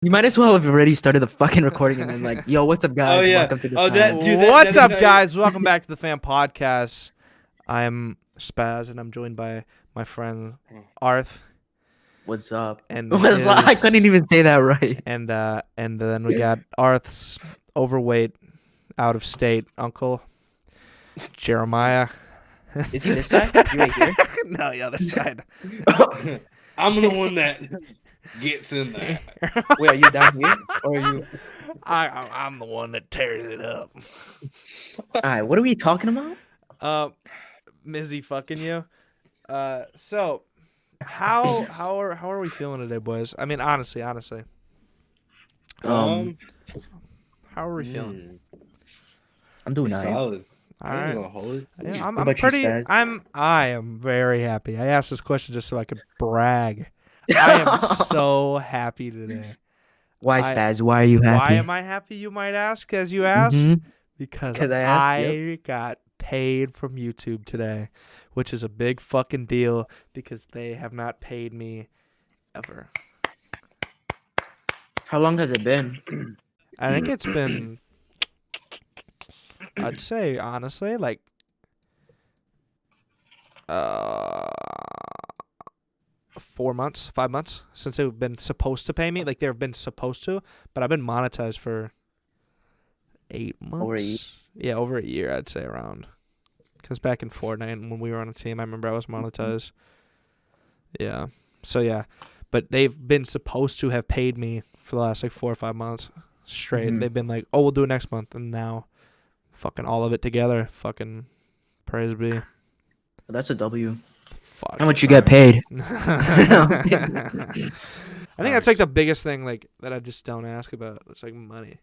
You might as well have already started the fucking recording and then like, yo, what's up, guys? Oh, yeah. Welcome to the Oh, Faym. What's that up, is how guys? Welcome back to the Faym Podcast. I'm Spaz, and I'm joined by my friend Arth. What's up? And What's up? I couldn't even say that right. And then we got Arth's overweight, out of state uncle, Jeremiah. Is he this side? You right here? No, the other side. I'm the one that gets in there. Wait, are you down here? Or are you? I'm the one that tears it up. All right, what are we talking about? Mizzy fucking you. So how are we feeling today, boys? I mean, honestly. How are we feeling? I'm doing alright. Solid. All right. Yeah, I'm What about you, pretty. Spaz? I am very happy. I asked this question just so I could brag. I am so happy today. Why, Spaz? Why are you happy? Why am I happy? You might ask, as you asked, Mhm. because 'Cause I asked, I got paid from YouTube today, which is a big fucking deal because they have not paid me ever. How long has it been? I think it's been, I'd say honestly, like 4 months, 5 months since they've been supposed to pay me. Like they've been supposed to, but I've been monetized for 8 months. Over a year? Yeah, over a year, I'd say around. Because back in Fortnite, when we were on a team, I remember I was monetized. Yeah. So yeah, but they've been supposed to have paid me for the last like 4 or 5 months straight. Mhm. They've been like, "Oh, we'll do it next month," and now, fucking all of it together. Fucking praise be. That's a W. Fuck. How much you get paid? I think that's like the biggest thing like that I just don't ask about. It's like money.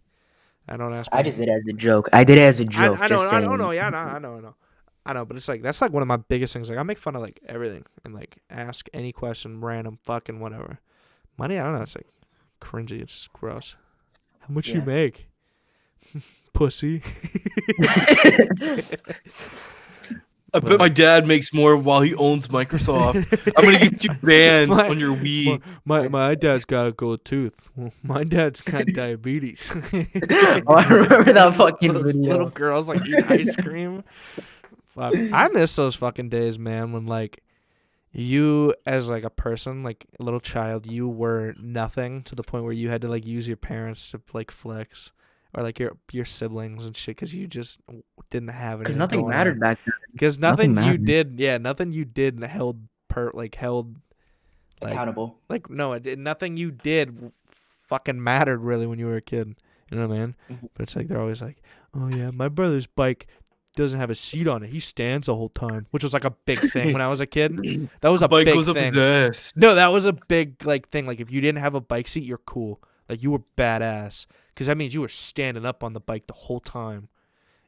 I don't ask. I just did it as a joke. I know. I know, but it's like that's like one of my biggest things. Like I make fun of like everything and like ask any question, random, fucking whatever. Money, I don't know. It's like cringy. It's just gross. How much you Yeah. make? Pussy. I bet my dad makes more while he owns Microsoft. I'm gonna get you banned on your Wii. My dad's got a gold tooth. Well, my dad's got diabetes. Oh, I remember that fucking Those video. little girls like eat ice cream. Fuck. I miss those fucking days, man, when like you as like a person, like a little child, you were nothing to the point where you had to like use your parents to like flex, or like your siblings and shit, because you just didn't have anything. Because nothing going mattered on. back then. Because Nothing nothing you mattered. did, nothing you did held like Accountable. like no, it did, nothing you did fucking mattered really when you were a kid. You know what I mean? Mhm. But it's like they're always like, "Oh yeah, my brother's bike doesn't have a seat on it. He stands the whole time," which was like a big thing when I was a kid. That was a Bike big goes up thing. his ass. No, that was a big like thing. Like if you didn't have a bike seat, you're cool. Like you were badass, because that means you were standing up on the bike the whole time.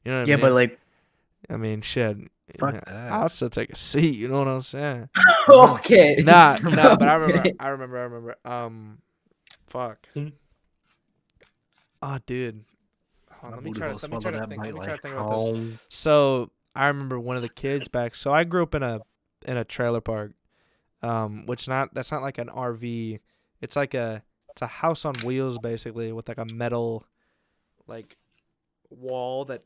You know what I Yeah, mean? but like, I mean, shit. Fuck yeah, that. I'll still take a seat. You know what I'm saying? okay. Nah, but Okay. I remember. Fuck. Hmm. Oh, dude. Hold on, let me try to think about this. Oh. So I remember one of the kids back. So I grew up in a trailer park, that's not like an RV. It's a house on wheels basically, with like a metal like wall that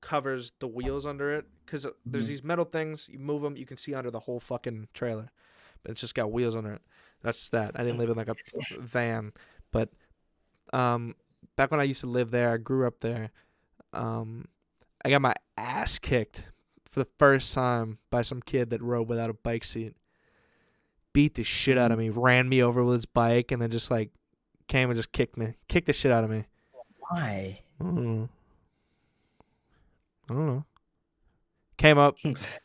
covers the wheels under it. Because there's these metal things, you move them, you can see under the whole fucking trailer, but it's just got wheels under it. That's that. I didn't live in like a van, but back when I used to live there, I grew up there. I got my ass kicked for the first time by some kid that rode without a bike seat. Beat the shit out of me, ran me over with his bike, and then just like came and just kicked the shit out of me. Why? I don't know. Came up,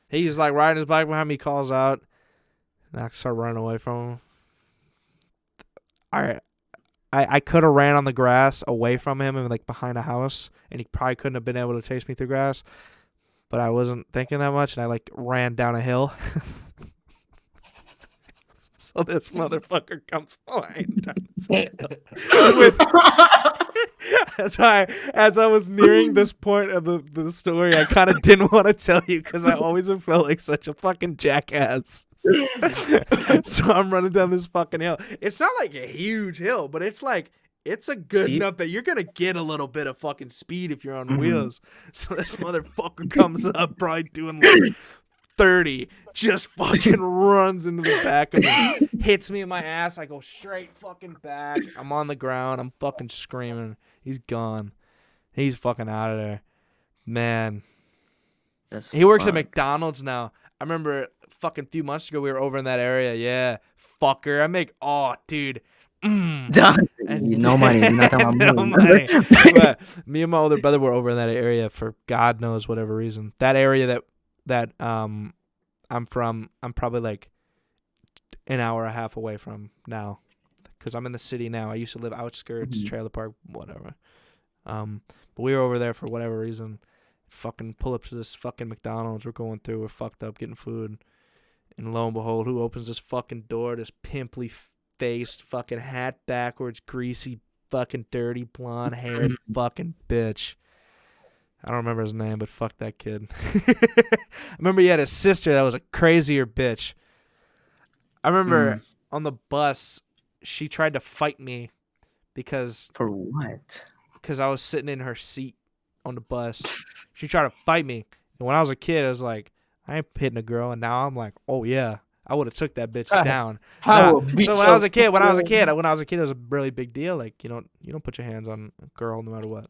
he's like riding his bike behind me, calls out, and I start running away from him. I could have ran on the grass away from him and like behind a house, and he probably couldn't have been able to chase me through grass, but I wasn't thinking that much, and I like ran down a hill. So this motherfucker comes flying down this hill with as I was nearing this point of the story, I kind of didn't want to tell you because I always have felt like such a fucking jackass. So I'm running down this fucking hill. It's not like a huge hill, but it's like it's a good Steep? enough that you're gonna get a little bit of fucking speed if you're on Mhm. wheels. So this motherfucker comes up probably doing like 30, just fucking runs into the back of me, hits me in my ass. I go straight fucking back. I'm on the ground. I'm fucking screaming. He's gone. He's fucking out of there. Man. That's He works at fuck. McDonald's now. I remember fucking few months ago we were over in that area. Yeah. Fucker. I make, oh, dude. Done. And No money. You're not talking about no money. money. But me and my older brother were over in that area for God knows whatever reason. That area that I'm from, I'm probably like an hour and a half away from now, because I'm in the city now. I used to live outskirts, Mhm. trailer park, whatever. But we were over there for whatever reason. Fucking pull up to this fucking McDonald's. We're going through. We're fucked up getting food. And lo and behold, who opens this fucking door? This pimply faced, fucking hat backwards, greasy, fucking dirty, blonde haired fucking bitch. I don't remember his name, but fuck that kid. I remember he had a sister that was a crazier bitch. I remember on the bus, she tried to fight me because For what? I was sitting in her seat on the bus. She tried to fight me. And when I was a kid, I was like, I ain't hitting a girl. And now I'm like, oh, yeah. I would have took that bitch down. How So when I was a kid, it was a really big deal. Like, you don't put your hands on a girl no matter what.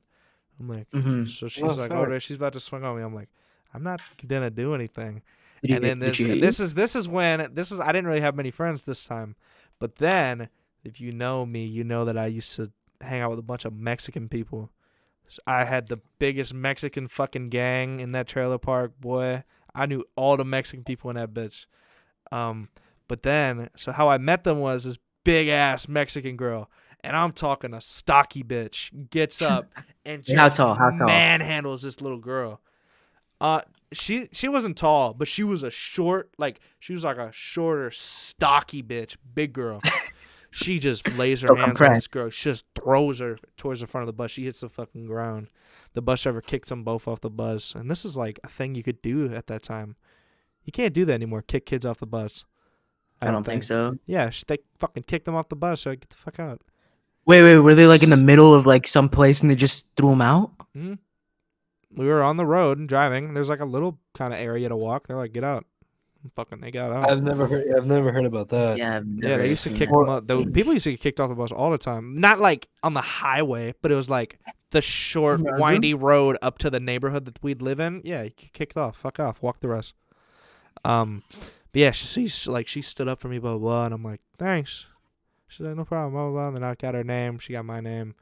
I'm like, so she's Well, like, fair. oh, she's about to swing on me. I'm like, I'm not gonna do anything. Did And then did you hit you? this is when I didn't really have many friends this time. But then, if you know me, you know that I used to hang out with a bunch of Mexican people. So I had the biggest Mexican fucking gang in that trailer park, boy. I knew all the Mexican people in that bitch. But then, so how I met them was this big ass Mexican girl, and I'm talking a stocky bitch gets up and just How tall? How tall? manhandles this little girl. She wasn't tall, but she was a short, like she was like a shorter, stocky bitch, big girl. She just lays her So hands on compressed. this girl. She just throws her towards the front of the bus. She hits the fucking ground. The bus driver kicks them both off the bus, and this is like a thing you could do at that time. You can't do that anymore. Kick kids off the bus. I don't think so. Yeah, they fucking kicked them off the bus. So get the fuck out. Wait. Were they like in the middle of like some place and they just threw them out? We were on the road and driving. There's like a little kind of area to walk. They're like, get out. And fucking, they got out. I've never heard about that. Yeah. Yeah, they used to kick that. them out. People used to get kicked off the bus all the time. Not like on the highway, but it was like the short, Imagine. windy road up to the neighborhood that we'd live in. Yeah, you get kicked off. Fuck off. Walk the rest. But yeah, she stood up for me, blah, blah, blah, and I'm like, thanks. She's like, no problem, blah, blah, blah. And then I got her name. She got my name.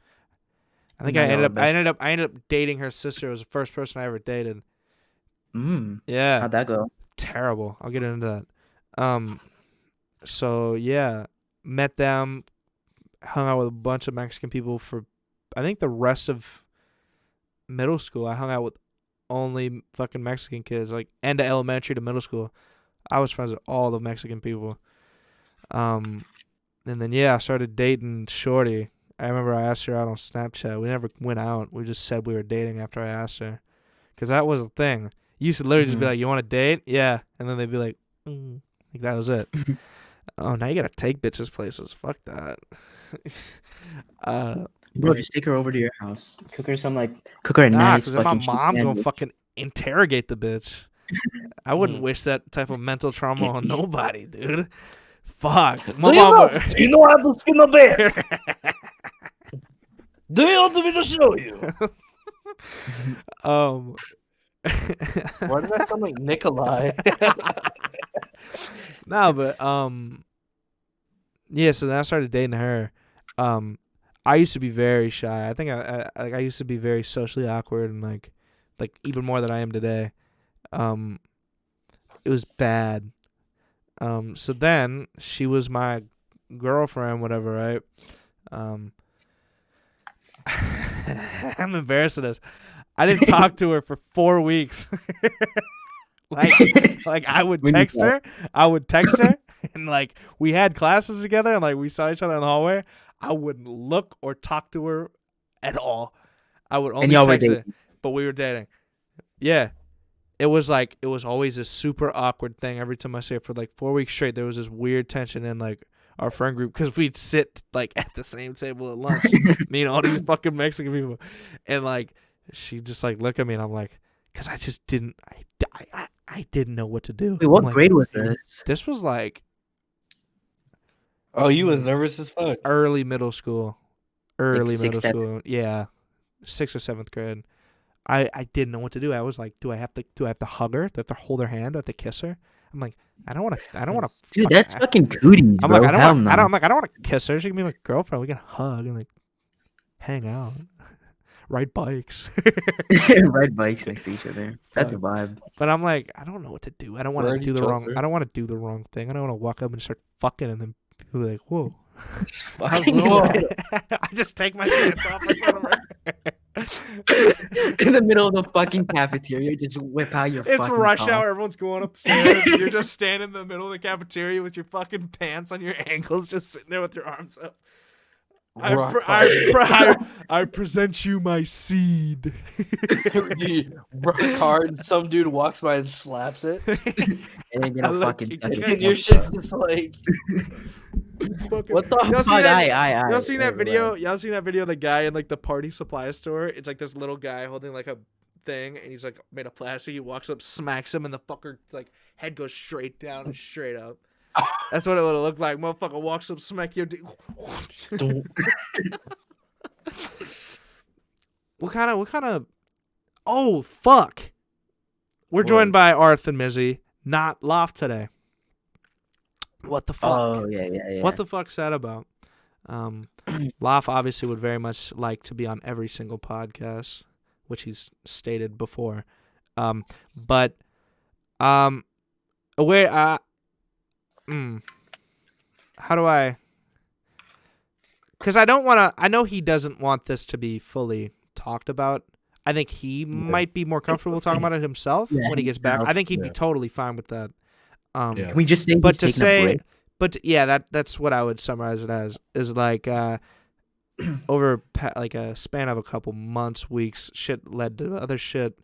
I think I ended up dating her sister. It was the first person I ever dated. Yeah. How'd that go? Terrible. I'll get into that. So yeah, met them, hung out with a bunch of Mexican people for, I think the rest of middle school. I hung out with only fucking Mexican kids, like end of elementary to middle school. I was friends with all the Mexican people. And then yeah, I started dating Shorty. I remember I asked her out on Snapchat. We never went out. We just said we were dating after I asked her, because that was the thing. You used to literally just be like, "You want to date?" Yeah, and then they'd be like, like that was it. Oh, now you gotta take bitches places. Fuck that. Bro, just take her over to your house. Cook her a Nah, nice because if my fucking mom chicken gonna sandwich. fucking interrogate the bitch, I wouldn't wish that type of mental trauma on nobody, dude. Fuck. My mom. Do you know how to skin a bear? Do you want me to show you? Why did I sound like Nikolai? No, but yeah. So then I started dating her. I used to be very shy. I think I used to be very socially awkward and like even more than I am today. It was bad. So then she was my girlfriend, whatever, right? I'm embarrassed of this. I didn't talk to her for 4 weeks. like I would text her, and like we had classes together, and like we saw each other in the hallway. I wouldn't look or talk to her at all. I would only text her, but we were dating. Yeah. It was always a super awkward thing every time I say it. For like 4 weeks straight, there was this weird tension, and like our friend group because we'd sit like at the same table at lunch, me and all these fucking Mexican people, and like she just like look at me and I'm like, because I just didn't, I didn't know what to do. Wait, what I'm like, grade was this? this was like Oh, you was nervous as fuck. early middle school, early middle 6, 7. school, yeah, 6th or 7th grade. I didn't know what to do. I was like, do I have to hug her? Do I have to hold her hand? Do I have to kiss her? I'm like, I don't want to. Dude, that's fucking cooties, I'm bro. like, I don't Hell want. no. I'm like, I don't want to kiss her. She can be my girlfriend. We can hug and like hang out, ride bikes. Ride bikes next to each other. That's a Fuck. vibe. But I'm like, I don't know what to do. I don't want to Word do the each wrong. other. I don't want to do the wrong thing. I don't want to walk up and start fucking and then people be like, whoa. Fucking I just take my pants off in front of her. in the middle of the fucking cafeteria, just whip out your It's fucking rush cock. hour. Everyone's going upstairs. And you're just standing in the middle of the cafeteria with your fucking pants on your ankles, just sitting there with your arms up. I present you my seed. Rock hard, and some dude walks by and slaps it, And then gonna I fucking like suck it. it. and your shit just like. What the Y'all fuck? seen that- I. Y'all seen that Wait, video? Y'all seen that video of the guy in like the party supply store? It's like this little guy holding like a thing, and he's like made of plastic. He walks up, smacks him, and the fucker like head goes straight down and straight up. That's what it would look like. Motherfucker walks up, smack your dick. What kind of? Oh fuck! We're joined by Arth and Mizzy, not Loft today. What the fuck? Oh yeah. What the fuck's that about? Loft obviously would very much like to be on every single podcast, which he's stated before. But where how do I? Because I don't want to. I know he doesn't want this to be fully talked about. I think he might be more comfortable talking about it himself when he gets back. I think he'd be totally fine with that. Can we just say But he's to taking a say, break? yeah, that's what I would summarize it as. Is like over like a span of a couple months, weeks, shit led to other shit,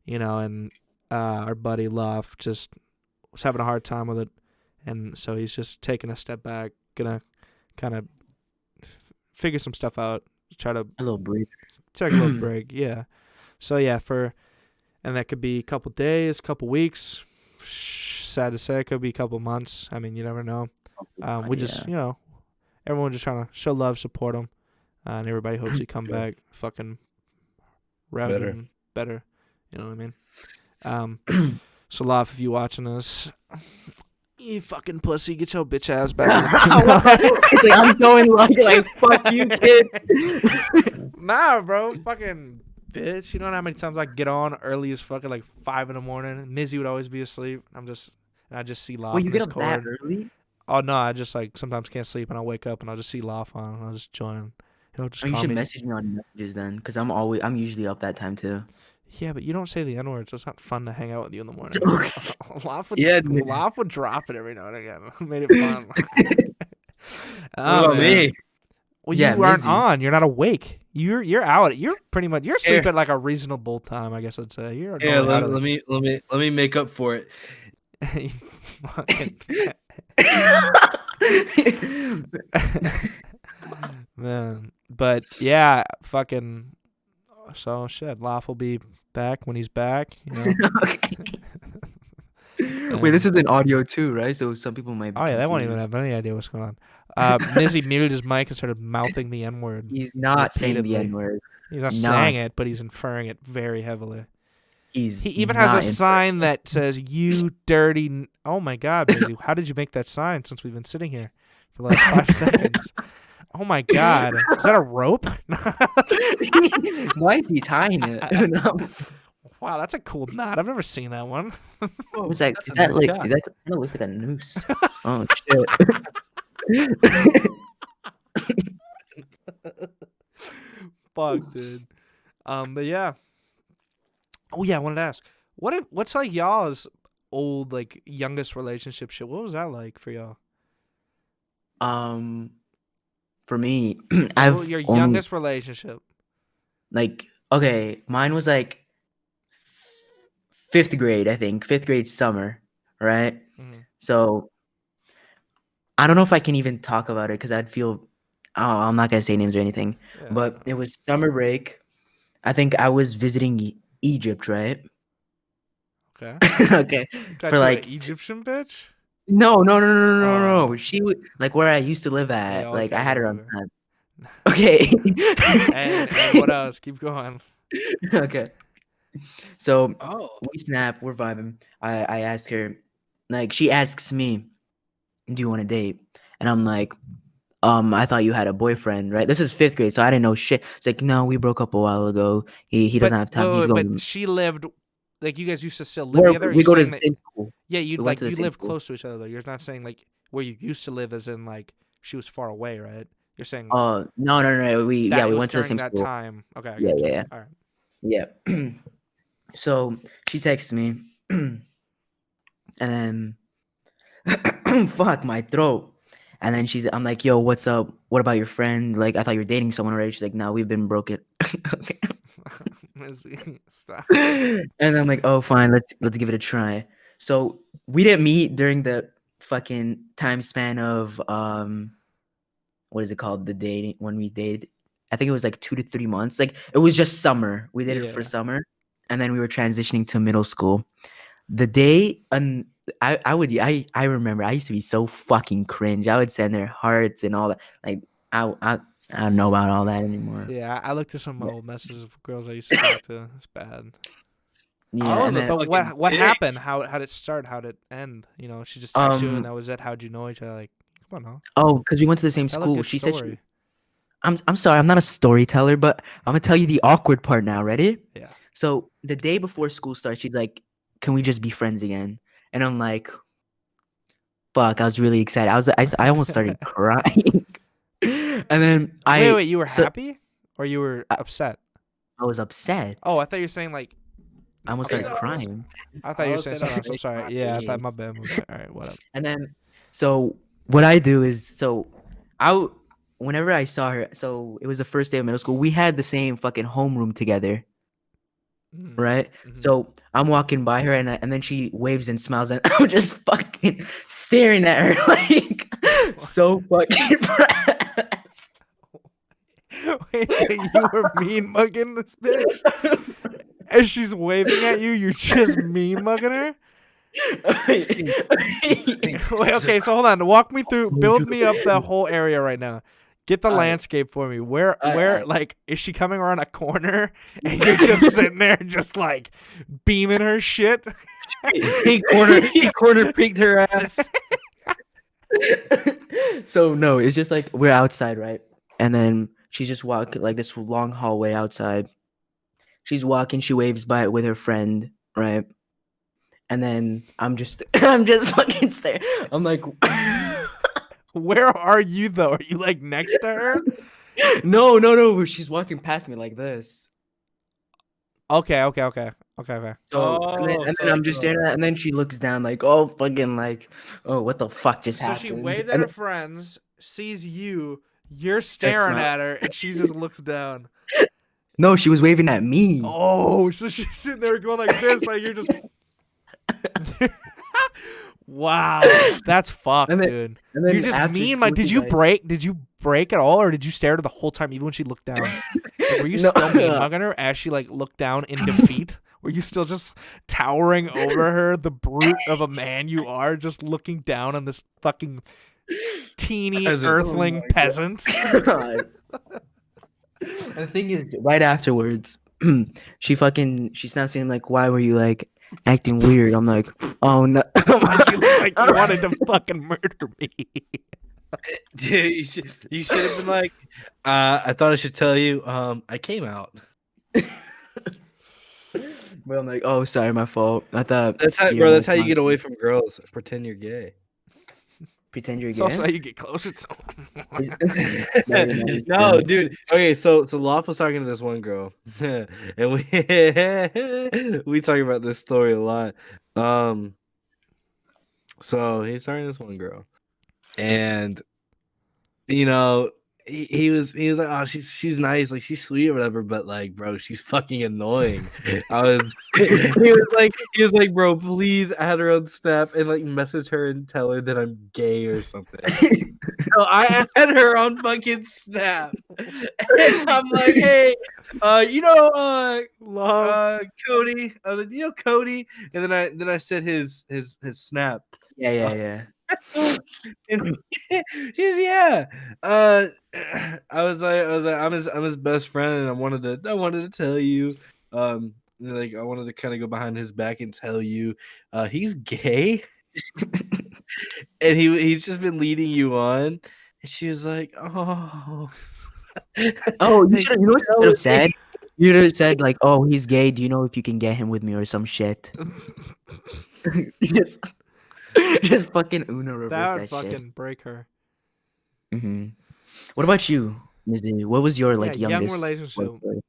and our buddy Luff just was having a hard time with it, and so he's just taking a step back, gonna kind of figure some stuff out, try to A little break. take a little break, yeah. So yeah, and that could be a couple days, couple weeks. Sad to say, it could be a couple months. I mean, you never know. We just, everyone just trying to show love, support him, and everybody hopes he come back fucking revved and better. You know what I mean? So, Love, if you watching this, you fucking pussy, get your bitch ass back. It's like I'm going like fuck you, kid. Nah, bro, fucking bitch. You know how many times I get on early as fucking like 5 a.m. Mizzy would always be asleep. I just see Love. Wait, you in get up Discord. that early? Oh no, I just like sometimes can't sleep and I'll wake up and I'll just see Loff on and I'll just join. He'll just Oh, you call should me. message me on messages then, because I'm usually up that time too. Yeah, but you don't say the N-word, so it's not fun to hang out with you in the morning. Loff would, Yeah, Loff would drop it every now and again. Made it fun. What about me? Well, Yeah, you aren't Mizzy. on. You're not awake. You're out. You're pretty much you're asleep Here. at like a reasonable time, I guess I'd say. You're Yeah, going out of let me make up for it. it. Fucking- Man, but yeah, fucking. So shit, Loff will be back when he's back. Okay. Wait, this is an audio too, right? So some people might be Oh yeah, they won't even confused. have any idea what's going on. Mizzy muted his mic and started mouthing the N-word. He's not saying the repeatedly. N-word. He's not Not. saying it, but he's inferring it very heavily. He He's even not has a sign that says "You dirty." Oh my God, Mizzy, how did you make that sign? Since we've been sitting here for the last 5 seconds. Oh my God, is that a rope? Why is he tying it? No. Wow, that's a cool knot. I've never seen that one. What's that? That's Is a that nice like? shot. Is that kind of looks like a noose? Oh shit! Fuck, dude. But yeah. Oh yeah, I wanted to ask, what's like y'all's old like youngest relationship shit? What was that like for y'all? For me, Oh, your youngest relationship. like okay, mine was like 5th grade, I think 5th grade summer, right? Mhm. So I don't know if I can even talk about it because I'd feel. Oh, I'm not gonna say names or anything. Yeah. But it was summer break. I think I was visiting Egypt, right? Okay. Okay, for Got you an like Egyptian bitch? no, no, no, no, no, no, Oh. no. She would like where I used to live Yeah, at. Like okay, I had okay, her on okay. Snap. Okay. And what else? Keep going. Okay. So Oh, we snap, we're vibing. I ask her, like she asks me, "Do you want to date?" And I'm like, I thought you had a boyfriend, right? This is fifth grade, so I didn't know shit. It's like, no, we broke up a while ago. He But doesn't have time. wait, He's wait, but going. she lived like you guys used to still live Where together? Are we you go to saying the that same school. yeah, We you'd went to like the you same live school. close to each other though. You're not saying like where you used to live as in like she was far away, right? You're saying No, no, no. that We it was went to the during same that school. time. Okay, I Yeah, got you. yeah, All right. yeah. Yeah. So she texts me, and then fuck my throat. And then I'm like, yo, what's up? What about your friend? Like, I thought you were dating someone already. She's like, no, we've been broken. Okay. Mizzy, stop. And I'm like, oh, fine, let's give it a try. So we didn't meet during the fucking time span of what is it called? The dating when we dated. I think it was like 2 to 3 months. Like it was just summer. We did it for Yeah. summer, and then we were transitioning to middle school. The day and I remember I used to be so fucking cringe. I would send their hearts and all that. Like I don't know about all that anymore. Yeah, I looked at some of my Yeah. old messages of girls I used to talk to. It's bad. I Yeah, was and a then But fucking what dick. happened? How did it start? How did it end? You know, she just texted you and um that was it. How'd you know each other? Like, come on, huh? because we went to the same Tell a school. good She said she story. I'm sorry, I'm not a storyteller, but I'm gonna tell you the awkward part now. Ready? Yeah. So the day before school starts, she's like, "Can we just be friends again?" And I'm like, "Fuck!" I was really excited. I almost started crying. And then Wait, you were so happy or you were I, upset? I was upset. Oh, I thought you were saying like I almost okay. started crying. I thought I you were was saying gonna something else. I'm say sorry. Yeah, I thought crying. my bad. My bad. All right, what up? And then so what I do is I w- whenever I saw her, so it was the first day of middle school. We had the same fucking homeroom together. Right? Mm-hmm. So I'm walking by her and then she waves and smiles and I'm just fucking staring at her like so fucking impressed. Wait, so you were mean mugging this bitch? As she's waving at you, you're just mean mugging her? Wait, okay, so hold on. Walk me through, build me up the whole area right now. Get the Alright, landscape for me. Where, alright, like, is she coming around a corner and you're just sitting there, just like beaming her shit? he corner peeked her ass. So no, it's just like we're outside, right? And then she's just walking like this long hallway outside. She's walking, she waves by with her friend, right? And then I'm just fucking staring. I'm like Where are you though? Are you like next to her? no, no, no. She's walking past me like this. Okay. So Oh, and so then I'm like just staring at her, and then she looks down like, oh fucking like, oh what the fuck just So she happened? waved at And her then friends, sees you, you're starts staring smiling. at her, and she just looks down. No, she was waving at me. Oh, so she's sitting there going like this, like you're just. Wow, that's fucked, And then dude. and You're then just after mean. school Like, did she's you like, break? Did you break at all, or did you stare at her the whole time, even when she looked down? Like, were you no, still mean mugging her as she like looked down in defeat? Were you still just towering over her, the brute of a man you are, just looking down on this fucking teeny Peasant. earthling peasant? God. And the thing is, right afterwards, she snaps me like, why were you like acting weird? I'm like, oh no. Why'd you look like you wanted to fucking murder me? Dude, you should have been like, I thought I should tell you, I came out. But I'm like, oh, sorry, my fault. I thought That's how, you bro. know, That's how you get away from girls. Pretend you're gay. pretend you're It's also gay. how you get closer to Is- them. No, you're not. No, dude. Okay, so Loft was talking to this one girl, and we talk about this story a lot. So he's talking to this one girl, and you know he was like, oh, she's nice, like she's sweet or whatever, but like, bro, she's fucking annoying. I was he was like, bro, please add her on Snap and like message her and tell her that I'm gay or something. So I add her on fucking Snap. And I'm like, hey, Cody. I was like, Cody? And then I said his Snap. Yeah. And he's yeah. I was like, I'm his best friend, and I wanted to tell you. Like I wanted to kind of go behind his back and tell you, he's gay, and he's just been leading you on. And she was like, oh, Oh, you should have said. You should have said like, oh, he's gay. Do you know if you can get him with me or some shit? just, just fucking Uno reverse That that, would fucking shit. break her. What about you, Mizzy? What was your like young youngest relationship. boyfriend?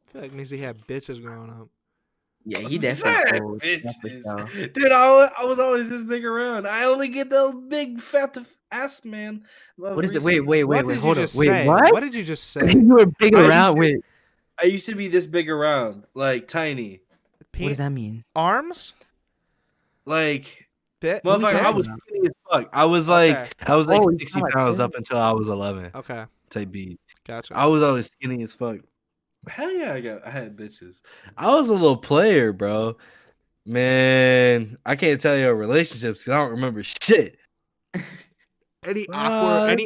I feel like Mizzy had bitches growing up. Yeah, he definitely. Oh, bitches. Dude, I was always this big around. I only get the big fat ass man. What is it? Wait, hold up. Wait, say? what? What did you just say? You were big around. Wait, I used to be this big around, like tiny. what does that mean? Arms? Like, Bit? motherfucker, I was skinny as fuck. I was like 60 pounds up until I was 11. Okay, Type B. gotcha. I was always skinny as fuck. Hell yeah, I had bitches. I was a little player, bro. Man, I can't tell you relationships because I don't remember shit. Any awkward?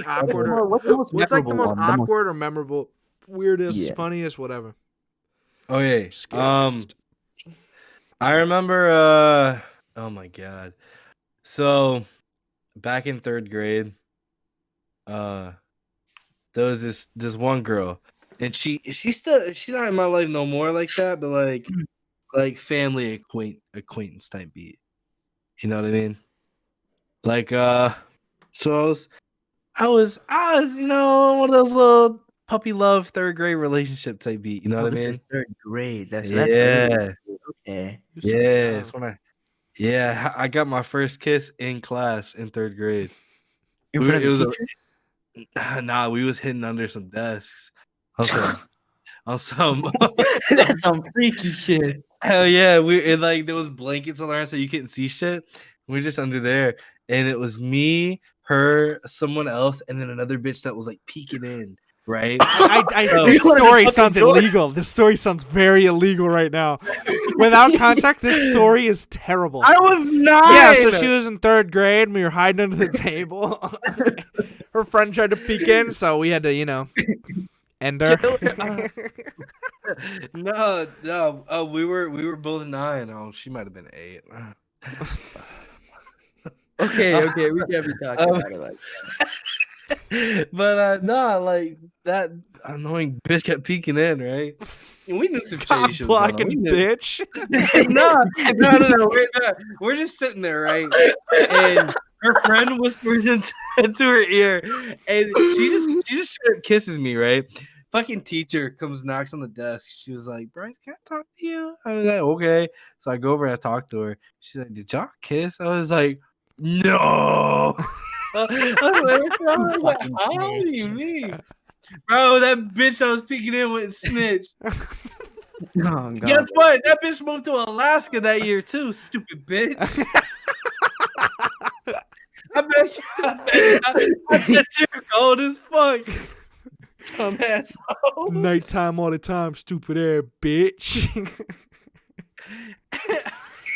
What's like the most awkward or memorable, weirdest, funniest, whatever? Okay. I remember. Oh my god. So, back in 3rd grade, there was this one girl, and she's not in my life no more like that, but like family acquaintance type beat. You know what I mean? Like so I was one of those little puppy love 3rd grade relationship type beat. You know what I mean? 3rd grade. That's okay. Yeah. That's when I got my first kiss in class in 3rd grade. In front of the teacher? Nah, we was hidden under some desks. On some That's some freaky shit. Hell yeah, there was blankets on there so you couldn't see shit. We were just under there, and it was me, her, someone else, and then another bitch that was like peeking in. Right? This story sounds illegal. This story sounds very illegal right now. Without context, this story is terrible. I was not. Yeah, so she was in 3rd grade, and we were hiding under the table. Her friend tried to peek in, so we had to, end her. No. Oh, we were both 9. Oh, she might have been 8. Okay, we can't be talking about it like that. But no, like that annoying bitch kept peeking in, right? And we knew some shady shit was going on. Bitch. No. We're just sitting there, right? And her friend whispers into her ear, and she just straight up kisses me, right? Fucking teacher comes, knocks on the desk. She was like, Bryce, can I talk to you? I was like, okay. So I go over and I talk to her. She's like, did y'all kiss? I was like, no. I was like, how do you mean? Bro, that bitch I was peeking in with snitched. Oh, guess what? That bitch moved to Alaska that year too, stupid bitch. I bet you're cold as fuck. Dumb asshole. Nighttime all the time, stupid ass bitch.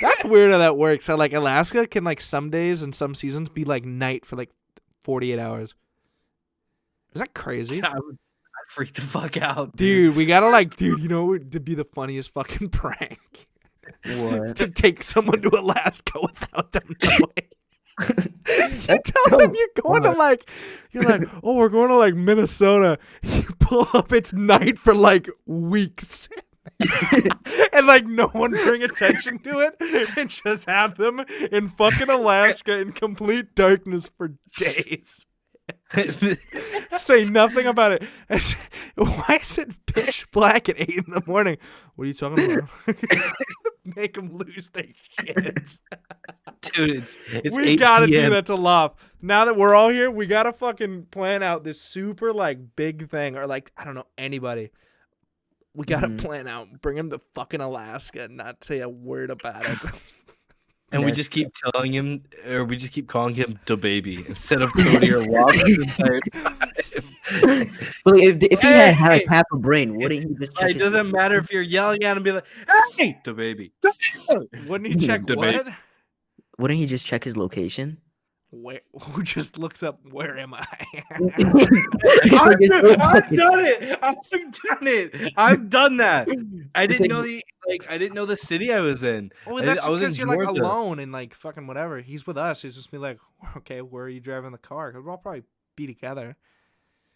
That's weird how that works. So like Alaska can like some days and some seasons be like night for like 48 hours. Is that crazy? I'd freak the fuck out, dude. We gotta what would be the funniest fucking prank? What? To take someone to Alaska without them knowing. You tell them you're going to you're like, oh, we're going to like Minnesota. You pull up, it's night for like weeks. And like no one bring attention to it and just have them in fucking Alaska in complete darkness for days. Say nothing about it. Why is it pitch black at 8 in the morning? What are you talking about? Make them lose their shit. Dude, it's we gotta do that to Lop. now that we're all here, we gotta fucking plan out this super like big thing, or like I don't know anybody. We gotta plan out, bring him to fucking Alaska, and not say a word about it. And we just keep telling him, or we just keep calling him the baby instead of Cody or Wob the entire time. But if he had like Hey! half a brain, wouldn't he just check It his doesn't matter if you're yelling at him and be like, hey, the baby. Wouldn't he check Debate. what? Wouldn't he just check his location? Where? Who just looks up? Where am I? I've done it. I've done that. I didn't know I didn't know the city I was in. Well, that's I was in because you're like Georgia. alone and like fucking whatever. He's with us. He's just be like, okay, where are you driving the car? Because we'll probably be together.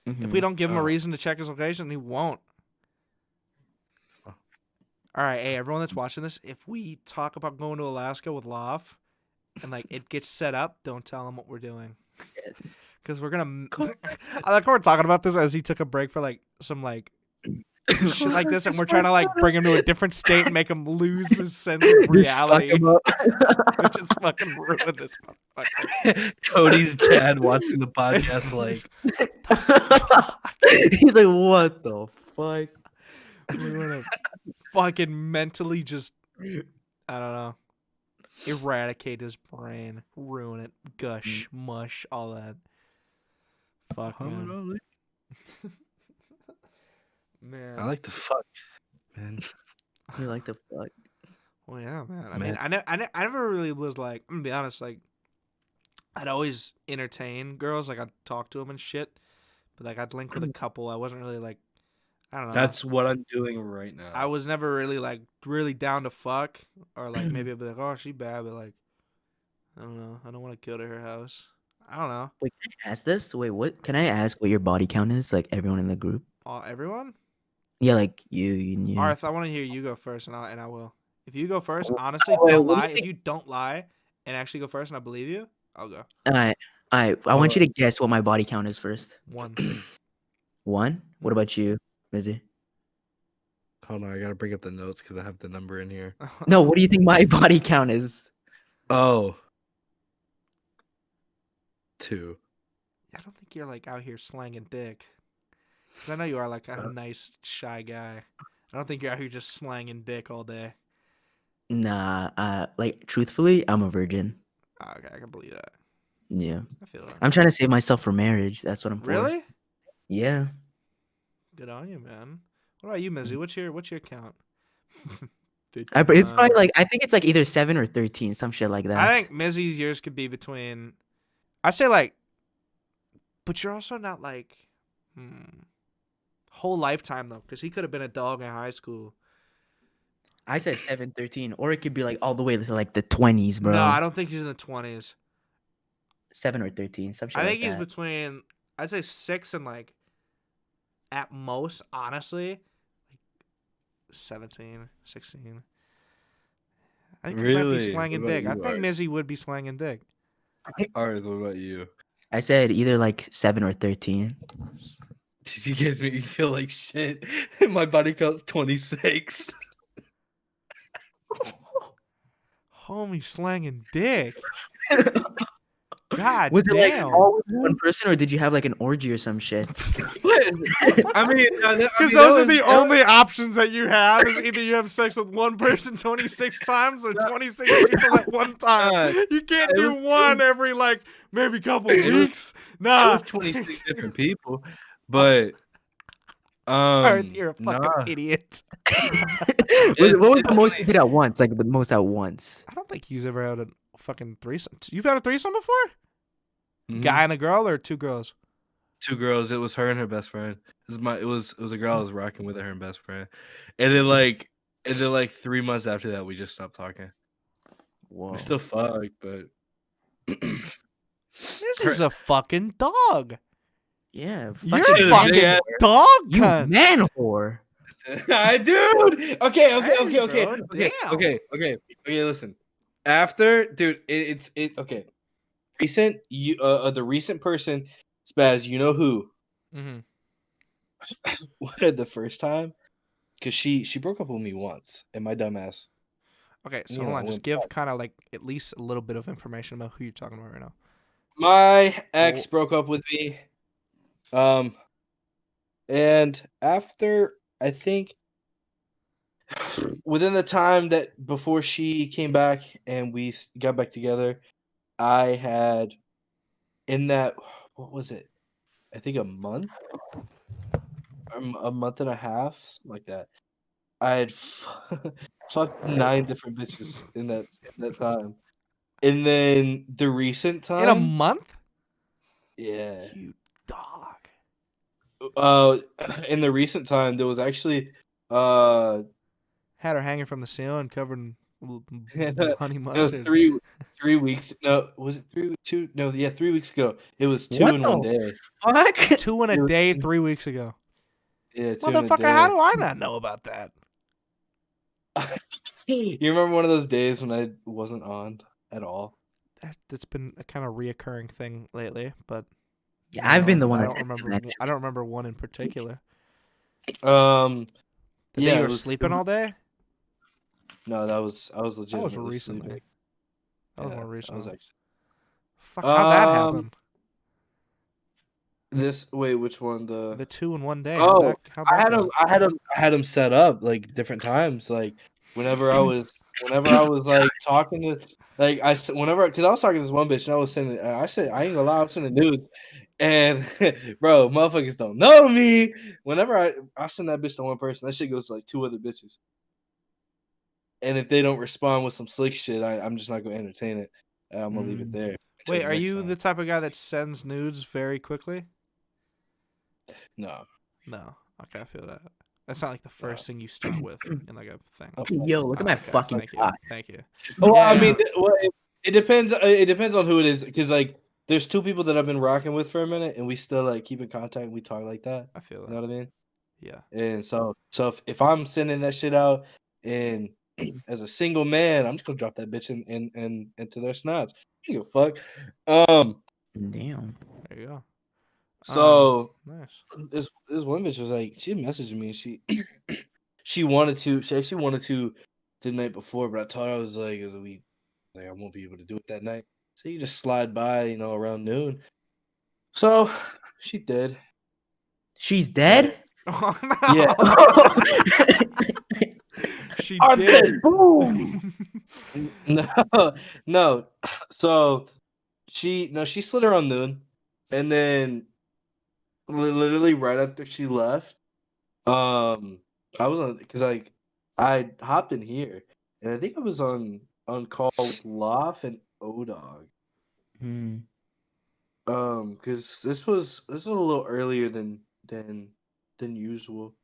If we don't give him a reason to check his location, he won't. All right, hey, everyone that's watching this, if we talk about going to Alaska with Loft and like it gets set up, don't tell him what we're doing. Because we're gonna. I like how we're talking about this as he took a break for like some like shit like this, and we're trying to like bring him to a different state and make him lose his sense of reality. We just fucking ruined this motherfucker. Cody's dad watching the podcast like He's like, what the fuck? We're gonna fucking mentally just, I don't know, eradicate his brain, ruin it, gush, mush, all that. Fuck, man. Man. I like to fuck, man. You like the fuck? Well, yeah, man. I mean, I never really was like, I'm gonna be honest, like, I'd always entertain girls, like I'd talk to them and shit, but like I'd link with a couple. I wasn't really like, I don't know. That's what I'm doing right now. I was never really like really down to fuck, or like maybe I'd be like, oh, she bad, but like, I don't know. I don't want to go to her house. I don't know. Wait, can I ask this? Wait, what? Can I ask what your body count is? Like everyone in the group? Everyone? Yeah, like you. Arth, I want to hear you go first, and I will. If you go first, Wait, honestly, what do don't you lie. think- If you don't lie and actually go first, and I believe you, I'll go. All right. I want you to guess what my body count is first. 1. 1? What about you, Mizzy? Hold on, I gotta bring up the notes because I have the number in here. No, what do you think my body count is? Oh. 2. I don't think you're like out here slanging dick. Because I know you are like a nice, shy guy. I don't think you're out here just slanging dick all day. Nah, like truthfully, I'm a virgin. Oh, okay, I can believe that. Yeah. I feel it. I'm trying to save myself for marriage. That's what I'm for. Really? Yeah. Good on you, man. What about you, Mizzy? What's your count? It's probably like I think it's like either 7 or 13, some shit like that. I think Mizzy's yours could be between. I'd say like, but you're also not like, whole lifetime though, because he could have been a dog in high school. I said 7, 13, or it could be like all the way to like the 20s, bro. No, I don't think he's in the 20s. 7 or 13, some shit I like think he's that. between, I'd say 6 and like, at most, honestly, like 17, 16. I think he might be Really? slanging What about dick. I you, think Art? Mizzy would be slanging dick. Alright, what about you? I said either like 7 or 13. Did you guys make me feel like shit? My body count's 26. Homie slanging dick. God Was it like damn. all with one person, or did you have like an orgy or some shit? I mean, Because those are the only options that you have is either you have sex with one person 26 times or 26 people at one time. You can't do one every like maybe couple weeks. Nah. It was 26 different people, but Earth, you're a fucking nah. idiot. What was the most you did at once? Like the most at once? I don't think he's ever had a fucking threesome. You've had a threesome before? Mhm. Guy and a girl or 2 girls? 2 girls. It was her and her best friend. It was a girl I was rocking with, her and best friend, and then like 3 months after that we just stopped talking. Whoa. We still fucked, but This is a fucking dog. Yeah. You're Fucking a fucking big-ass- dog You cunt. man whore. dude. Okay. Bro, Okay. Listen. After, dude, it's okay. Recent, the recent person, Spaz. You know who? Mm-hmm. The first time, because she broke up with me once, and my dumbass. Okay, so You hold know, on. Just went give back. kind of like at least a little bit of information about who you're talking about right now. My ex Oh. broke up with me. And after I think within the time that before she came back and we got back together, I had in that what was it? I think a month, a month and a half, something like that. I had fucked 9 different bitches in that time. And then the recent In a time, month? yeah. You dog. Uh, in the recent time, there was actually uh Had her hanging from the ceiling, covered in honey no mustard. 3 weeks. No, was it 2? No, yeah, 3 weeks ago. It was two What in one the day. fuck? 2 in a It was, day 3 weeks ago. yeah, 2 in a Motherfucker, how day. do I not know about that? You remember one of those days when I wasn't on at all? That's been a kind of reoccurring thing lately, but Yeah, I've been the one I that's don't remember. I actually. don't remember one in particular. Um, The day yeah, you it were was. sleeping all day? No, I was That was legitimately sleeping. recently. That was Yeah, more I was recent. actually. Fuck, how'd that Um, happen? which one? The 2 in 1 day. Oh, How'd that go? I had him set up like different times. Like whenever I was like talking to like whenever because I was talking to this one bitch and I was sending I said I ain't gonna lie, I'm sending nudes. And bro, motherfuckers don't know me. Whenever I send that bitch to one person, that shit goes to like 2 other bitches. And if they don't respond with some slick shit, I'm just not gonna entertain it. I'm gonna leave it there until Wait, the are next you time. the type of guy that sends nudes very quickly? No, No. Okay, I feel that. That's not like the no. first thing you start with in like a thing. Oh, fuck Yo, no. look at Oh, my okay. fucking Thank you. cock. Thank you. Well, I Yeah. mean, it depends. It depends on who it is, because like, there's 2 people that I've been rocking with for a minute, and we still like keep in contact. And we talk like that. I feel You know that. what I mean? Yeah. And so if I'm sending that shit out, and as a single man, I'm just gonna drop that bitch in into their snaps. I don't give a fuck. Damn. There you go. So Nice. this one bitch was like, she messaged me. She actually wanted to the night before, but I told her I was like, I won't be able to do it that night. So you just slide by, around noon. So she did. She's But dead? yeah. Oh, no. She I said did. boom. No, no. So she slid around noon, and then literally right after she left, I was on because like I hopped in here, and I think I was on call with Loft and Odog. Hmm. Because this was a little earlier than usual.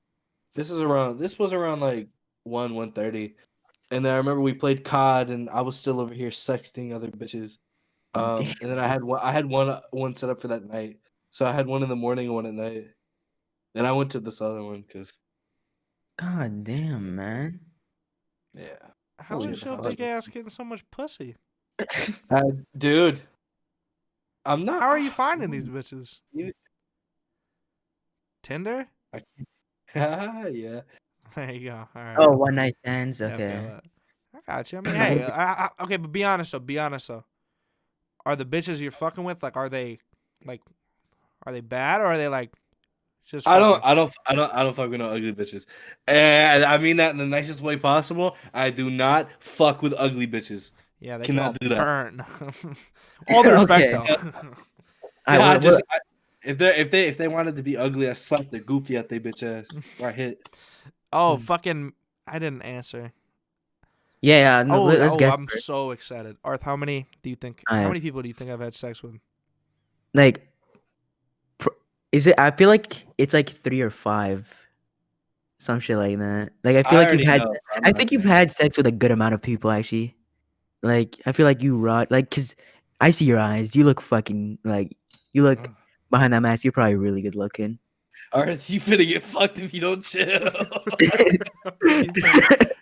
This was around like 1:30, and then I remember we played COD, and I was still over here sexting other bitches. Damn. And then I had one set up for that night, so I had one in the morning and one at night. Then I went to this other one because God damn, man. yeah, How once you is get the your house. big ass getting so much pussy? Dude, I'm not. How are you finding these bitches? You- Tinder? I, yeah. There you go. All right. Oh, one night stands. Yeah, I feel Okay. that. I got you. I mean, hey, okay, but be honest though. Be honest though. Are the bitches you're fucking with like like are they bad or are they like just fucking? I don't fuck with no ugly bitches, and I mean that in the nicest way possible. I do not fuck with ugly bitches. Yeah, they get Cannot all do that. burnt. All the respect Okay. though. All right. Yeah, What? if they wanted to be ugly, I slap the goofy at they bitch ass. Or I hit. Oh, Hmm. fucking! I didn't answer. Yeah. No, let's guess I'm first. so excited. Arth, how many do you think? All How right. many people do you think I've had sex with? Like, is it? I feel like it's like 3 or 5. Some shit like that. Like, I feel I like you've already had. know, so I'm I not think you've saying had sex with a good amount of people, actually. Like, I feel like you rock. Like, cause I see your eyes. You look fucking like. You look it. behind that mask. You're probably really good looking. Alright, you finna get fucked if you don't chill.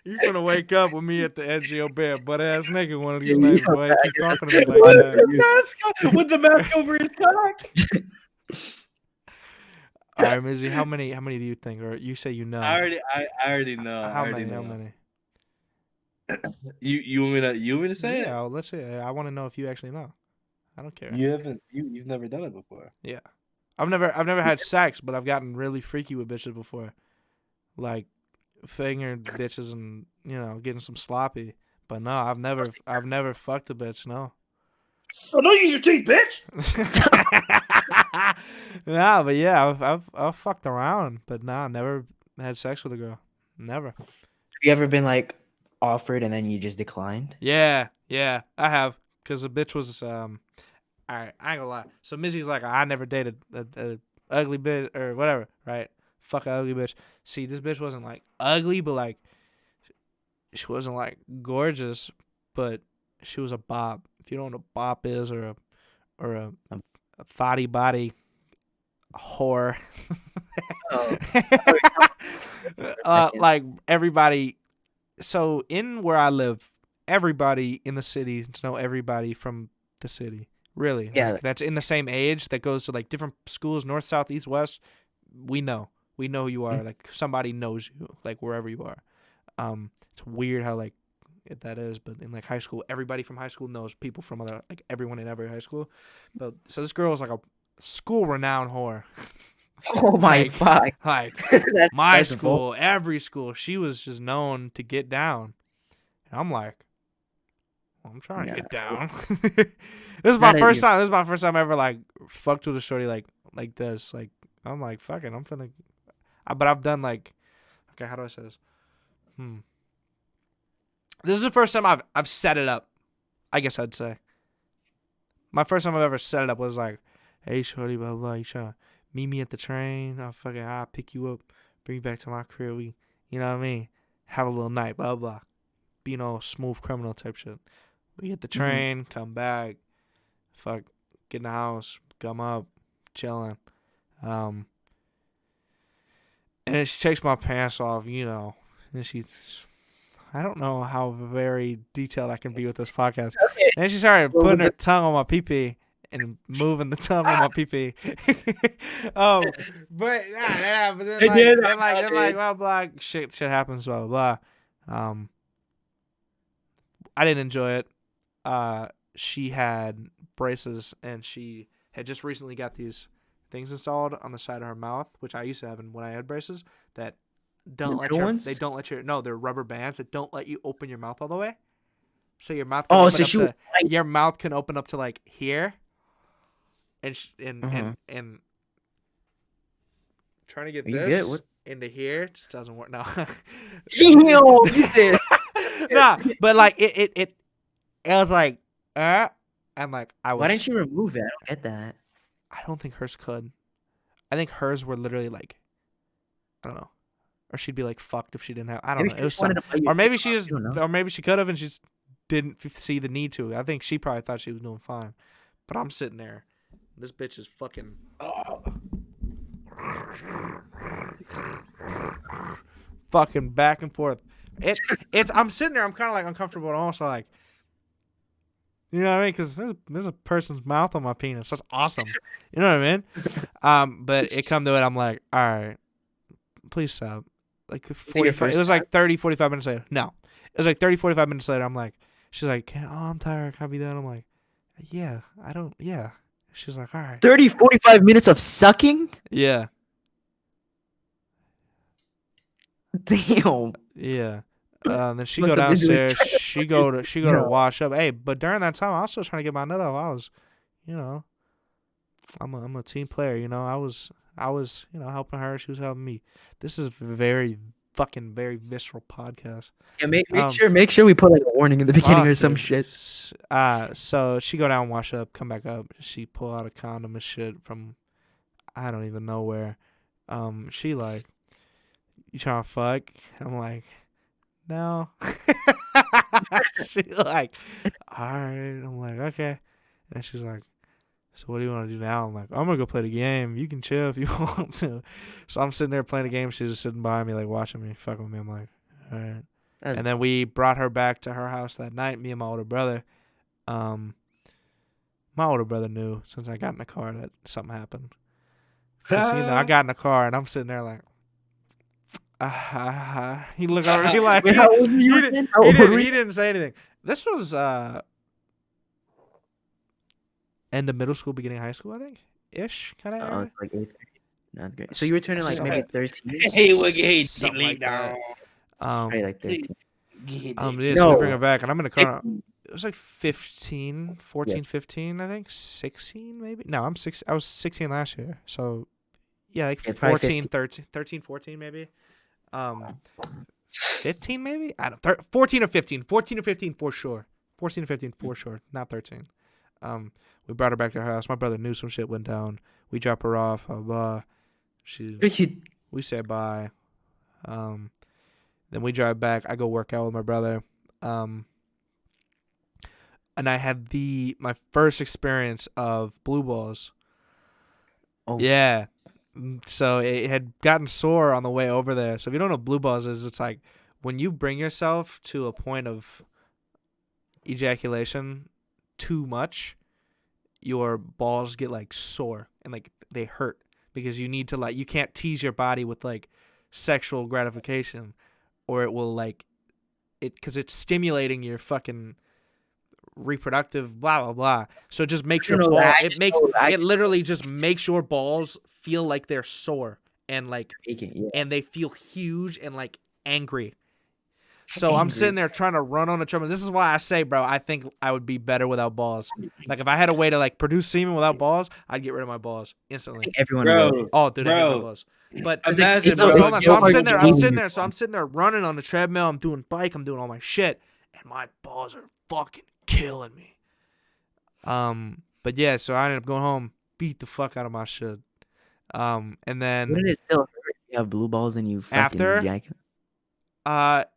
You finna wake up with me at the edge of your bed, butt ass naked one of these Yeah, nights, boy. Keep I guess talking to me that's like one that. for you. With the mask over his cock. All right, Mizzy, how many do you think, or you say you know? I already know. I How already many? How know. many? You want me to say it? Yeah, let's see. I want to know if you actually know. I don't care. You've never done it before. Yeah. I've never had sex, but I've gotten really freaky with bitches before. Like fingered bitches and, getting some sloppy. But no, I've never fucked a bitch, no. Oh, don't use your teeth, bitch. Nah, but yeah, I've fucked around, but nah, never had sex with a girl. Never. Have you ever been like offered and then you just declined? Yeah, I have. Cause the bitch was all right, I ain't gonna lie. So Mizzy's like, I never dated a ugly bitch or whatever, right? Fuck a ugly bitch. See, this bitch wasn't like ugly, but like she wasn't like gorgeous, but she was a bop. If you don't know what a bop is, or a thotty body whore. Oh. Like everybody. So in where I live, everybody in the city know everybody from the city. Really, Yeah. like, that's in the same age that goes to like different schools, north, south, east, west. We know who you are. Like somebody knows you, like wherever you are. It's weird how like that is, but in like high school, everybody from high school knows people from other, like everyone in every high school. But so this girl was like a school renowned whore. Oh my fuck. Like That's my respectable. school, every school, she was just known to get down. And I'm like, I'm trying to get down. This is my first time. This is my first time ever like fucked with a shorty like this. Like I'm like fucking. I'm finna. But I've done like, okay, how do I say this? This is the first time I've set it up. I guess I'd say. My first time I've ever set it up was like, hey shorty, blah blah. You trying to meet me at the train? I'll pick you up, bring you back to my crib. We, you know what I mean? Have a little night, blah blah. Be no smooth criminal type shit. We hit the train, come back, get in the house, come up, chilling. And then she takes my pants off, and I don't know how very detailed I can be with this podcast. Okay. And then she started putting her tongue on my pee-pee and moving the tongue on my pee-pee. But then like blah blah shit happens, blah blah blah. I didn't enjoy it. She had braces and she had just recently got these things installed on the side of her mouth, which I used to have when I had braces, that don't let you. No, they're rubber bands that don't let you open your mouth all the way. So your mouth can your mouth can open up to like here. And trying to get this into here just doesn't work. No. You said. Nah, but like it was like and like I was. Why didn't you remove it? I don't get that. I don't think hers could. I think hers were literally like, I don't know, or she'd be like fucked if she didn't have. I don't know. It was or maybe she just, or maybe she could have and she just didn't see the need to. I think she probably thought she was doing fine, but I'm sitting there. This bitch is fucking. Fucking back and forth. It's. I'm sitting there. I'm kind of like uncomfortable and also like. You know what I mean? Because there's a person's mouth on my penis. That's awesome. You know what I mean? But it come to it, I'm like, all right, please stop. Like 45. It was like 30, 45 minutes later. No, it was like 30, 45 minutes later. I'm like, she's like, I'm tired. Can I be done? I'm like, yeah. She's like, all right. 30, 45 minutes of sucking? Yeah. Damn. Yeah. Then she go downstairs. She go to wash up. Hey, but during that time, I was still trying to get my nut off. I was, I'm a team player. I was helping her. She was helping me. This is very visceral podcast. Yeah, make sure we put like a warning in the beginning or some shit. So she go down, wash up, come back up. She pull out a condom and shit from, I don't even know where. She like, you trying to fuck? I'm like, no. She like, all right. I'm like, okay. And she's like, so what do you want to do now? I'm like, I'm gonna go play the game. You can chill if you want to. So I'm sitting there playing the game. She's just sitting behind me, like watching me, fucking with me. I'm like, all right. And then we brought her back to her house that night. Me and my older brother. My older brother knew since I got in the car that something happened. Cause I got in the car and I'm sitting there like. He looked over. He like. Wait, how old were you again? He didn't say anything. This was end of middle school, beginning of high school, I think, ish, kind of Oh, area. it's like 8th grade, 9th grade. So you were turning like maybe 13, Hey, what hey, Something like that. probably like 13. Yeah, so we No. bring it back, and I'm in the car. 15. It was like 15, 14, 15, I think. 16, maybe? No, I was 16 last year. So, yeah, like Yeah, probably 14, 15. 13, 14, maybe. 15, maybe? I don't 14 or 15. 14 or 15 for sure. 14 or 15 for sure, not 13. We brought her back to her house. My brother knew some shit went down. We dropped her off. Blah, blah. We said bye. Then we drive back. I go work out with my brother. And I had my first experience of blue balls. Oh. Yeah. So it had gotten sore on the way over there. So if you don't know what blue balls is, it's like when you bring yourself to a point of ejaculation too much, your balls get like sore and like they hurt because you need to like, you can't tease your body with like sexual gratification or it will like it, because it's stimulating your fucking reproductive blah blah blah. So it just makes your ball it literally just makes your balls feel like they're sore and like and they feel huge and like angry. So I'm sitting there trying to run on a treadmill. This is why I say, bro, I think I would be better without balls. Like if I had a way to like produce semen without balls, I'd get rid of my balls instantly. Everyone Bro, Oh, dude, I hate my bro. balls. But Imagine, so, bro, hold on. So I'm sitting there. you're- So I'm sitting there running on the treadmill. I'm doing bike. I'm doing all my shit, and my balls are fucking killing me. But yeah, so I ended up going home, beat the fuck out of my shit. And then Wouldn't it still hurt if you have blue balls and you fucking After? ejaculate?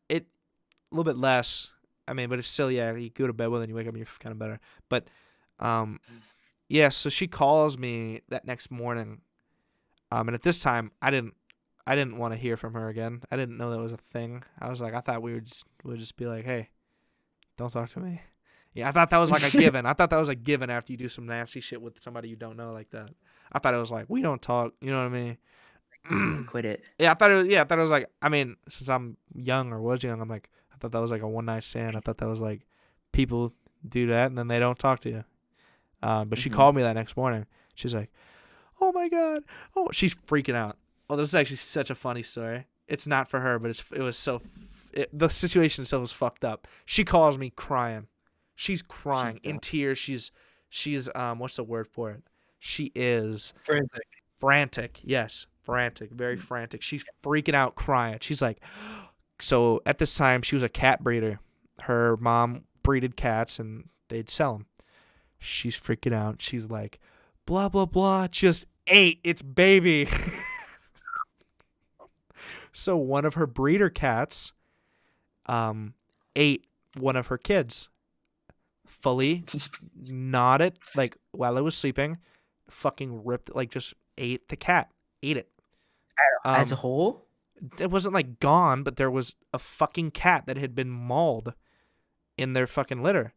it a little bit less. I mean, but it's still, yeah, you go to bed with it and you wake up and you're kind of better. But yeah, so she calls me that next morning. And at this time I didn't want to hear from her again. I didn't know that was a thing. I was like, I thought would just be like, hey, don't talk to me. Yeah, I thought that was like a given. I thought that was a given after you do some nasty shit with somebody you don't know like that. I thought it was like, we don't talk, you know what I mean? Quit it. Yeah, I thought it was like, I mean, since I'm young or was young, I'm like, I thought that was like a one night stand. I thought that was like people do that and then they don't talk to you. But she called me that next morning. She's like, oh my God. Oh, she's freaking out. Oh, this is actually such a funny story. It's not for her, but it was so, the situation itself was fucked up. She calls me crying. She's crying in tears. She's what's the word for it? She is frantic. Yes, frantic, very frantic. She's freaking out, crying. She's like, so at this time she was a cat breeder. Her mom breeded cats and they'd sell them. She's freaking out. She's like, blah blah blah, just ate its baby. So one of her breeder cats ate one of her kids. Fully gnawed it, like while it was sleeping, fucking ripped it, like just ate the cat. Ate it. As a whole? It wasn't like gone, but there was a fucking cat that had been mauled in their fucking litter.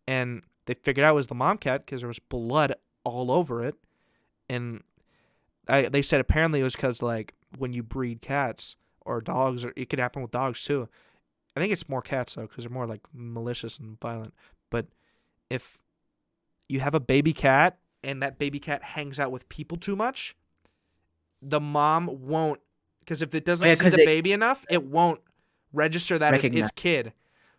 And they figured out it was the mom cat because there was blood all over it. And they said apparently it was because like when you breed cats or dogs, or it could happen with dogs too. I think it's more cats though because they're more like malicious and violent. But if you have a baby cat and that baby cat hangs out with people too much, the mom won't, because if it doesn't see the baby enough, it won't register that it's its kid.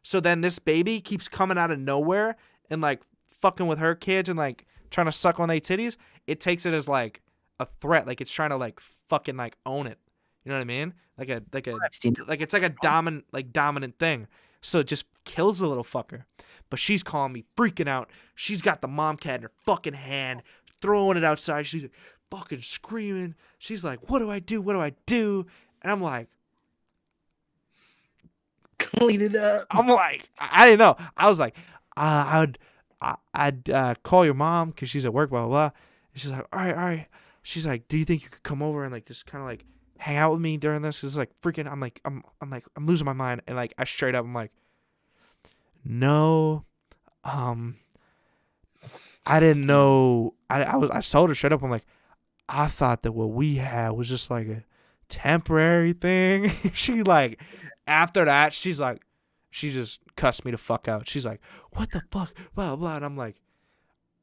So then this baby keeps coming out of nowhere and like fucking with her kids and like trying to suck on their titties. It takes it as like a threat, like it's trying to like fucking like own it. You know what I mean? Like it's like a dominant thing. So it just kills the little fucker. But she's calling me, freaking out. She's got the mom cat in her fucking hand, throwing it outside. She's like, fucking screaming. She's like, what do I do? What do I do? And I'm like, clean it up. I'm like, I didn't know. I was like, I'd call your mom because she's at work, blah, blah, blah. And she's like, all right. She's like, do you think you could come over and like just kind of like hang out with me during this? It's like freaking, I'm losing my mind. And like, I straight up, I'm like, no, I didn't know. I told her straight up, I'm like, I thought that what we had was just like a temporary thing. She like, after that, she's like, she just cussed me the fuck out. She's like, what the fuck, blah, blah. And I'm like,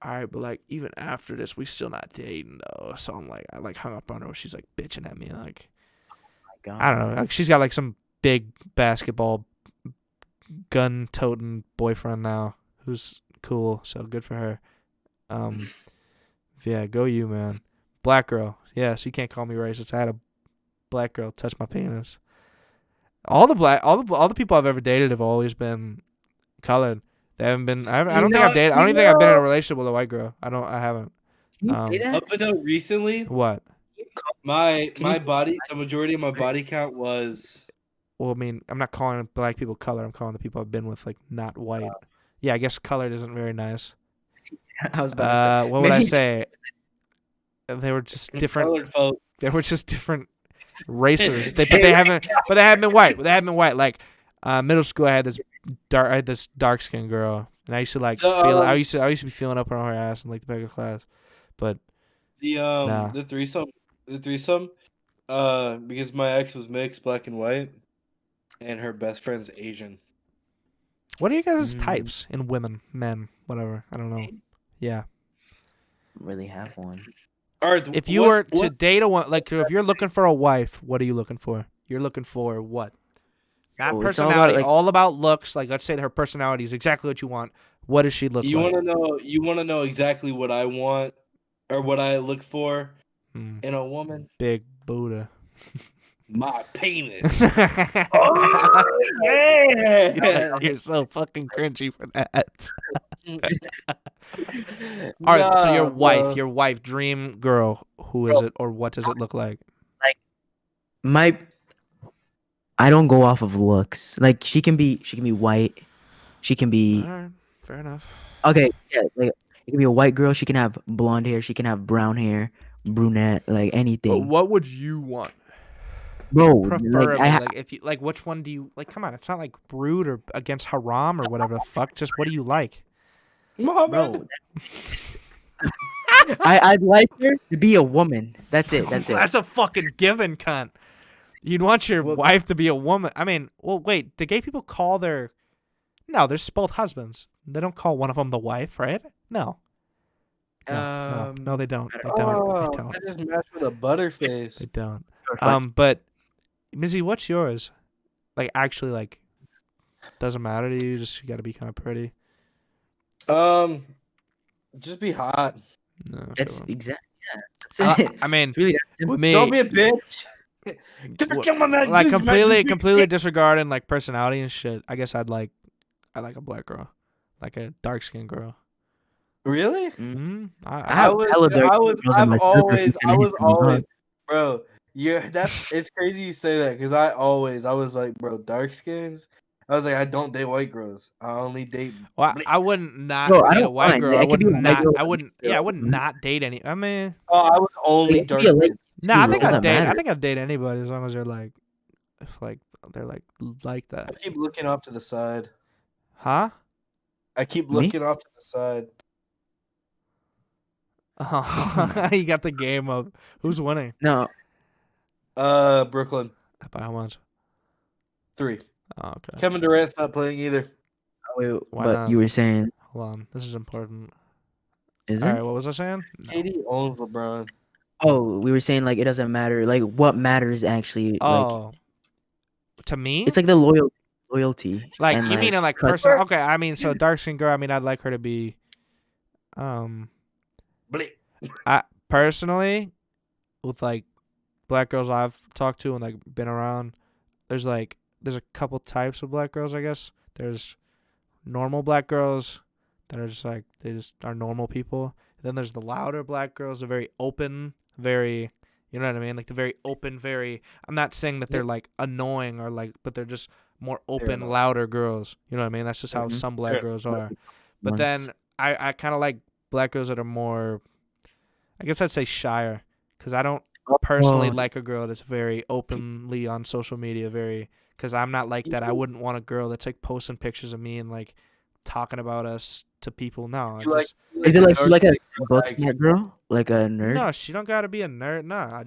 all right, but like even after this, we still not dating though. So I'm like, I like hung up on her. She's like bitching at me, like My I don't know, God. like she's got like some big basketball gun toting boyfriend now who's cool. So good for her. Yeah, go you, man. Black girl. Yes, you can't call me racist. I had a black girl touch my penis. All the people I've ever dated have always been colored. They haven't been. I don't think I've dated. I don't even think I've been in a relationship with a white girl. I haven't. Can you say that? Up until recently, What? my Can you say body, the majority of my body count was. Well, I mean, I'm not calling black people colored. I'm calling the people I've been with like not white. Yeah, I guess colored isn't very nice. I was about to say. What would I Maybe- say? They were just different. Colored folk. They were just different races. But they haven't been white. They haven't been white. Like middle school, I had this dark skinned girl, and I used to like feel. I used to be feeling up on her ass in like the back of class, but The Nah. the threesome, because my ex was mixed, black and white, and her best friend's Asian. what are you guys' Mm. types in women, men, whatever? I don't know. Yeah. don't really have one. All right, If you were to date a one, like if you're looking for a wife, what are you looking for? You're looking for what? Not Oh, it's all about, personality, like- all about looks. Like let's say her personality is exactly what you want. What does she look you like? want to know? You want to know exactly what I want, or what I look for Hmm, in a woman? big Buddha. My penis. Oh, yeah. You're so fucking cringy for that. All right, so Nah, bro. your wife, dream girl, who is it or what does it look like? I don't go off of looks. Like she can be white. She can be All right, fair enough. okay. Yeah, like it can be a white girl. She can have blonde hair. She can have brown hair, brunette, like But anything. what would you want? Bro, Preferably, like like if you like, which one do you like? Come on, it's not like rude or against haram or whatever the fuck. Just what do you like? Muhammad. bro, I'd like her to be a woman. That's it. That's it. That's a fucking given, cunt. You'd want your wife to be a woman. I mean, well, wait. Do gay people call their? No, there's both husbands. They don't call one of them the wife, right? No. No, they don't. They don't. Oh, They don't. I just matched with a butterface. They don't. Fuck. But Mizzy, what's yours? Like, actually, like, doesn't matter to you. Just you got to be kind of pretty. Just be hot. No, okay, That's well. exactly. Yeah, that's it. I mean, It's really that simple. with me, Don't be a bitch. Wh- like completely disregarding like personality and shit. I guess I like a black girl, like a dark skinned girl. Really? I I have hella dark girls in my circle if you I can was hit them up. always, bro. Yeah, it's crazy you say that because I was like, bro, dark skins. I was like, I don't date white girls. I only date. well, I wouldn't not Bro, I date a don't white mind. girl. Like, I it could be would a white not. girl I with wouldn't. a Yeah, I girl. would not date any. I mean, Oh, I was only Like, it could dark be a late skins. no, I too, think it I'd doesn't date. I matter. think I'd date anybody as long as they're like, if like they're like I that. keep looking off to the side. Huh? I keep Me? looking off to the side. Oh, you got the game of who's winning No, Brooklyn by how much? 3. Oh, okay. Kevin Durant's not playing either. wait, Why but not? you were saying, Hold on, this is important. is All it? right, what was I saying? No. KD owns LeBron. Oh, we were saying like it doesn't matter. Like what matters actually. Like Oh, to me, it's like the loyalty. like and you mean in like trust. person? Okay, I mean so dark skin girl. I mean I'd like her to be, Bleep. I personally, with like black girls I've talked to and like been around, there's a couple types of black girls. I guess there's normal black girls that are just like they just are normal people. Then there's the louder black girls, the very open, very, you know what I mean, like the very open, very. I'm not saying that they're like annoying or like, but they're just more open, annoying. louder girls. You know what I mean? That's just how Mhm. some black Yeah. girls are. But Once. then I kind of like black girls that are more, I guess I'd say shyer, because I don't personally Oh, like a girl that's very openly on social media, very, because I'm not like that. I wouldn't want a girl that's like posting pictures of me and like talking about us to people. No, I You like? just, is it like dark you like a skins or book like- smart girl, like a nerd? no, she don't gotta be a nerd. No, I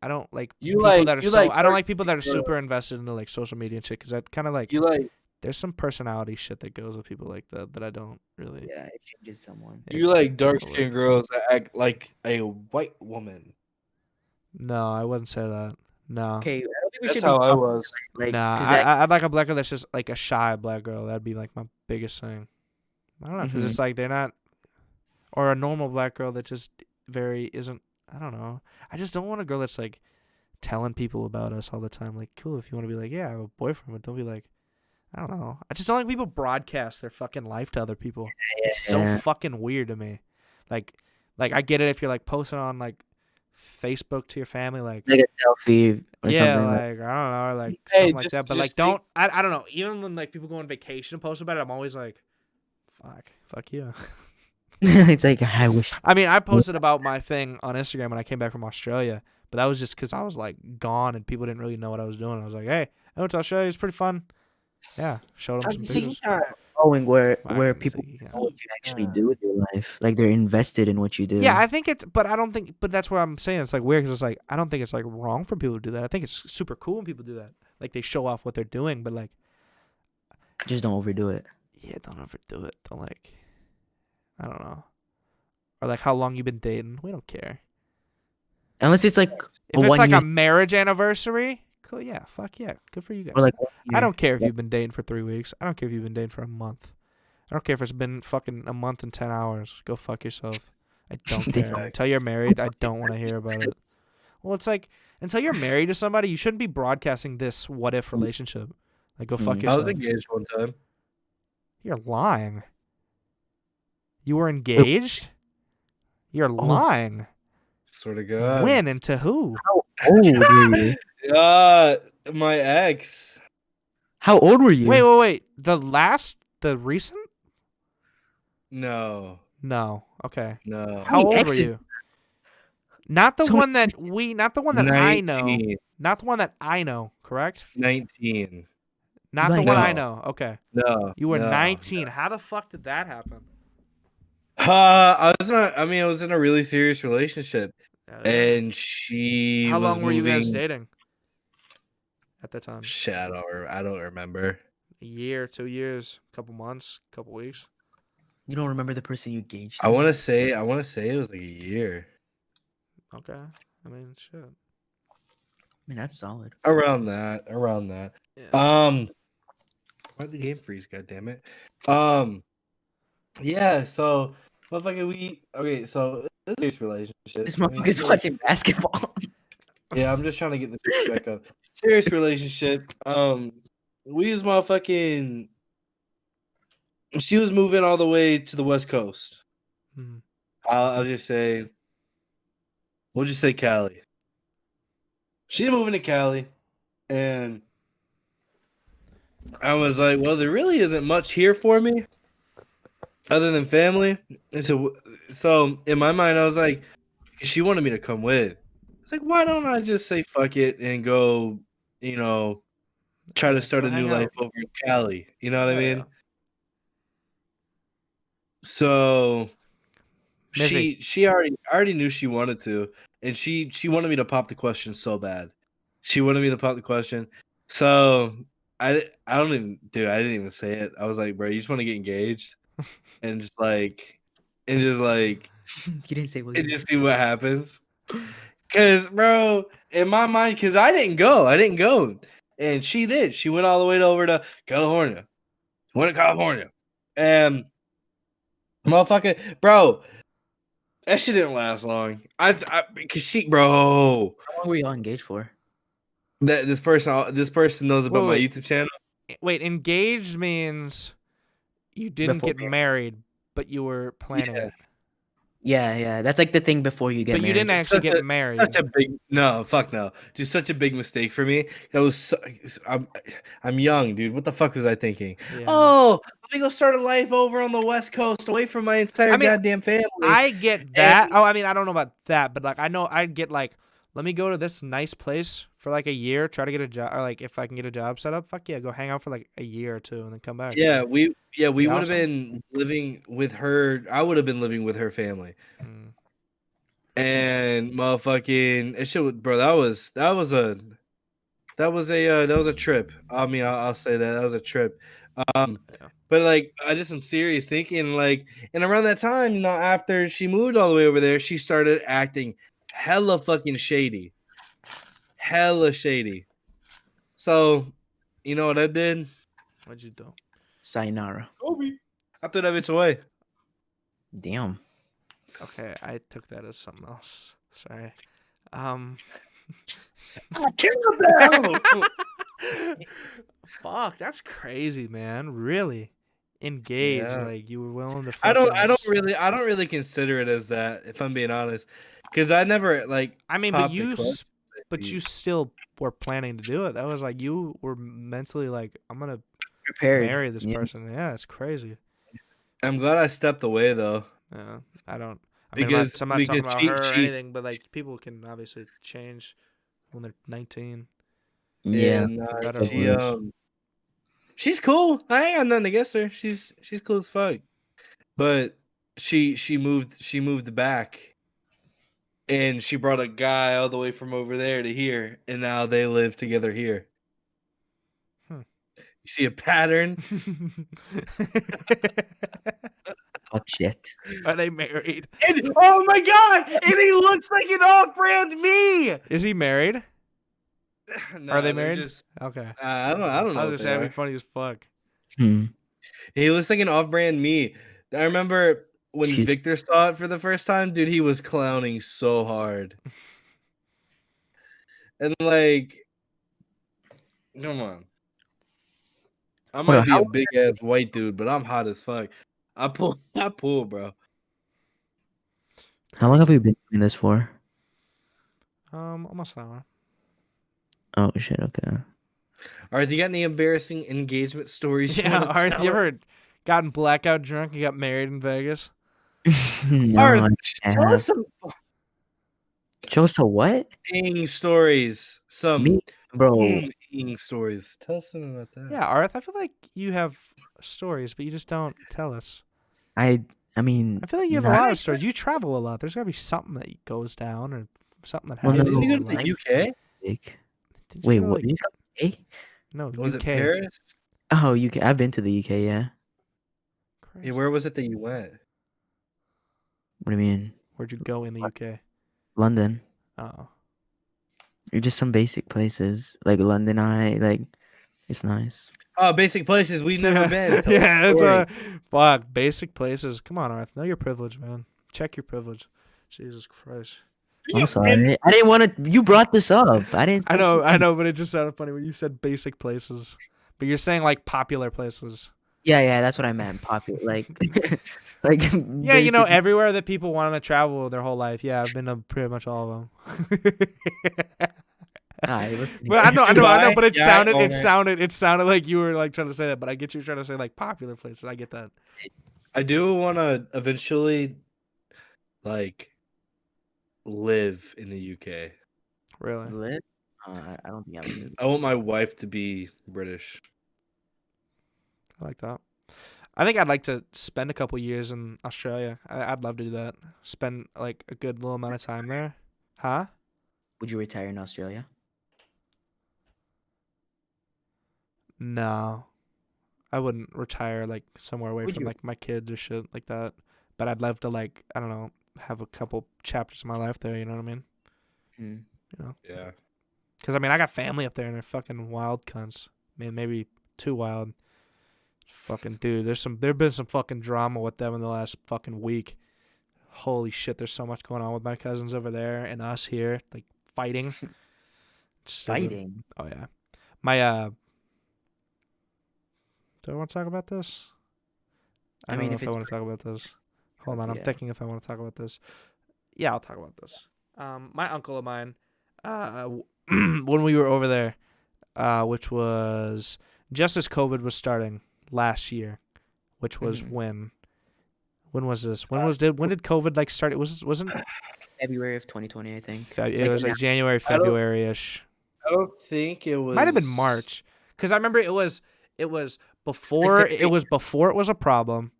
don't like You people like- that are you so. like I don't dark like people that are skin girl. super invested into like social media and shit, because that kind of like You like there's some personality shit that goes with people like that I don't really. Yeah, it changes someone. You like dark totally. skinned girls that act like a white woman. No, I wouldn't say that. No. Okay, I don't think we That's should be how I talking, was. like, Nah, because that. I'd like a black girl that's just like a shy black girl. That'd be like my biggest thing. I don't know, because it's like they're not, or a normal black girl that just very isn't. I don't know. I just don't want a girl that's like telling people about us all the time. Like, cool, if you want to be like, yeah, I have a boyfriend, but don't be like, I don't know. I just don't like people broadcast their fucking life to other people. It's so Yeah. fucking weird to me. Like I get it if you're like posting on like Facebook to your family, like Like a selfie or yeah, something. like I don't know, or like Hey, something like just- that. But just like, don't I don't know. Even when like people go on vacation and post about it, I'm always like, fuck you. It's like I wish. I mean, I posted about my thing on Instagram when I came back from Australia, but that was just because I was like gone and people didn't really know what I was doing. I was like, hey, I went to Australia. It's pretty fun. Yeah, showed them some See, pictures. knowing where Fucking people see, know what you actually yeah. do with your life, like they're invested in what you do. Yeah, I think it's, but I don't think, but that's where I'm saying it's like weird because it's like I don't think it's like wrong for people to do that. I think it's super cool when people do that. Like they show off what they're doing, but like, Just don't overdo it. yeah, don't overdo it. Don't like, I don't know, or like how long you been dating. We don't care. Unless it's like If a it's 1 like year a marriage anniversary, cool. Yeah, fuck yeah, good for you guys. or like 1 I year. don't care if you've been dating for 3 weeks. I don't care if you've been dating for a month. I don't care if it's been fucking a month and 10 hours. Go fuck yourself. I don't care. Exactly. Until you're married, I don't want to hear about it. Well, it's like until you're married to somebody, you shouldn't be broadcasting this what if relationship. Like, go fuck Mhm. I was yourself. engaged one time. You're lying. You were engaged? You're lying. Swear to God. When and to who? How old were you? My ex. How old were you? Wait. The recent? No. No. Okay. No. How old were exes? you? Not the So one that not the one that I know. 19. Not the one that I know, correct? 19. Not the Like- one I No. know. Okay. No. You were no. 19. How the fuck did that happen? I was in a really serious relationship, Uh, and she How was long were you guys moving- dating at the time? Shit, I don't remember. A year, 2 years, couple months, couple weeks. You don't remember the person you engaged to? I want to say it was like a year. Okay. I mean, shit. I mean, that's solid. Around that. Yeah. Why'd the game freeze? God damn it. Yeah. So, okay. So this is a relationship. This I mean, motherfucker's watching basketball. Yeah, I'm just trying to get the picture back up. Serious relationship. We was motherfucking. She was moving all the way to the West Coast. Mhm. I'll just say. We'll just say Cali. She's moving to Cali, and I was like, well, there really isn't much here for me, other than family. And so in my mind, I was like, she wanted me to come with. It's like, why don't I just say fuck it and go, try Yeah, to start go a new hang life out. over in Cali? You know what I Yeah, mean? yeah. So Mizzy. she already knew she wanted to, and she wanted me to pop the question so bad. She wanted me to pop the question. So I didn't even say it. I was like, bro, you just want to get engaged and just You didn't say and just see what happens. Cause bro, in my mind, cause I didn't go, and she did. She went all the way over to California. Went to California, and motherfucker, bro, that shit didn't last long. Cause bro, How long were y'all engaged for? that this person knows about my Wait. YouTube channel. Wait, engaged means you didn't Before get married, but you were planning Yeah. it. Yeah. That's like the thing before you get But married. you didn't actually Such get a- married. Such a big no. Just such a big mistake for me. That was I'm young, dude. What the fuck was I thinking? Yeah. Oh, let me go start a life over on the West Coast, away from my entire I mean, goddamn family. I get that. Oh, I mean, I don't know about that, but like I know I'd get like, let me go to this nice place for like a year, try to get a job, or like if I can get a job set up, fuck yeah, go hang out for like a year or two and then come back. Yeah, we would have awesome. been living with her. I would have been living with her family. Mm. And motherfucking it shit, bro. That was That was a trip. I mean, I'll say that was a trip. Yeah. But like, I did some serious thinking. Like, and around that time, after she moved all the way over there, she started acting hella fucking shady, hella shady. So, you know what I did? What'd you do? Sayonara. Kobe. I threw that bitch away. Damn. Okay, I took that as something else. Sorry. Um. Fuck, that's crazy, man. Really engaged, Yeah. like you were willing to I fucking. don't really consider it as that, if I'm being honest, because I never like I mean, popped the question. but you still were planning to do it. That was like you were mentally like, I'm gonna Prepared. marry this Yeah. person. Yeah, it's crazy. I'm glad I stepped away though, Yeah, I don't. I mean, because I'm not talking about her or she anything, but like people can obviously change when they're 19 Yeah. and for better or she worse. she's cool. I ain't got nothing against her. She's cool as fuck. But she moved back, and she brought a guy all the way from over there to here, and now they live together here. Hmm. You see a pattern? Fuck shit. Are they married? And, oh my god! And he looks like an off-brand me. Is he married? No, Are they they're married? just Okay. I don't know I was what gonna they say that'd are. be funny as fuck. Hmm. He looks like an off-brand me. I remember when Excuse- Victor saw it for the first time, dude. He was clowning so hard, and like, come on. I Hold might on. be a big ass white dude, but I'm hot as fuck. I pull, bro. How long have we been doing this for? Almost an hour. Oh shit. Okay. All right, do you got any embarrassing engagement stories? Yeah, You want Arth, to you tell? ever gotten blackout drunk and got married in Vegas? No. Arth, I tell have. us some Show us a what? ing stories. Some Me, bro. ing stories. Tell us something about that. Yeah, Arth, I feel like you have stories, but you just don't tell us. I mean. I feel like you have a not lot of stories. You travel a lot. There's gotta be something that goes down or something that Well, Hey, happens. didn't you in go to your the life. UK? big. Did Wait, you go to, what? like, Did you say UK? no, Was it UK? Paris? Oh, UK. I've been to the UK. Yeah. Yeah, Crazy. where was it that you went? What do you mean? Where'd you go in the UK? London. Oh, Or just some basic places like London. It's nice. Oh, basic places we've never been. Tell us yeah, a that's story. fuck. Basic places. Come on, Arth. Know your privilege, man. Check your privilege. Jesus Christ. I'm Yeah, sorry. and I didn't want to. You brought this up. I didn't. I know, but it just sounded funny when you said basic places. But you're saying like popular places. Yeah, that's what I meant. Popular, like, like. Yeah, you know, basic- everywhere that people want to travel their whole life. Yeah, I've been to pretty much all of them. Alright, listen But here. I know. But Yeah, I own it sounded like you were like trying to say that. But I get you trying to say like popular places. I get that. I do want to eventually like live in the UK. Really, Lit? I don't think I would. I want my wife to be British. I like that. I think I'd like to spend a couple years in Australia. I'd love to do that. Spend like a good little amount of time there. Huh? Would you retire in Australia? No, I wouldn't retire like somewhere away Would from you? like my kids or shit like that. But I'd love to like I don't know have a couple chapters of my life there. You know what I mean? Hmm. You know, Yeah. because I mean I got family up there and they're fucking wild cunts. Man, maybe too wild. Fucking dude, there've been some fucking drama with them in the last fucking week. Holy shit, there's so much going on with my cousins over there and us here, like fighting. Fighting. Oh yeah. My do I want to talk about this? I I don't mean, know if if I it's want to talk about this. Hold on, I'm yeah. thinking if I want to talk about this. Yeah, I'll talk about this. My uncle of mine, when we were over there, which was just as COVID was starting last year, which was Mhm. when was this? When did COVID like start? It wasn't February of 2020, I think. it Like, was like January, I don't- February ish. I don't think it was. Might have been March, because I remember it was before February. it was a problem,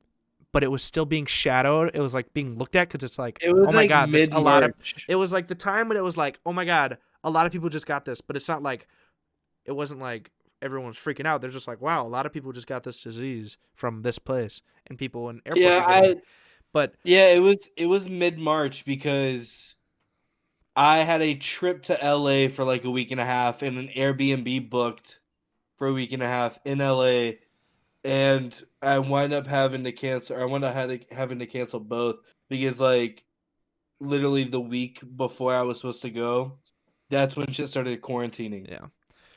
but it was still being shadowed. It was like being looked at because it's like, It was oh my like god, this a lot of. mid-March. It was like the time when it was like, oh my god, a lot of people just got this, but it's not like it wasn't like everyone was freaking out. They're just like, wow, a lot of people just got this disease from this place, and people in airports are getting it. But it was mid-March because I had a trip to LA for like a week and a half and an Airbnb booked for a week and a half in LA, and I wound up having to cancel. I wound up having to cancel both because like literally the week before I was supposed to go, that's when shit started quarantining. yeah.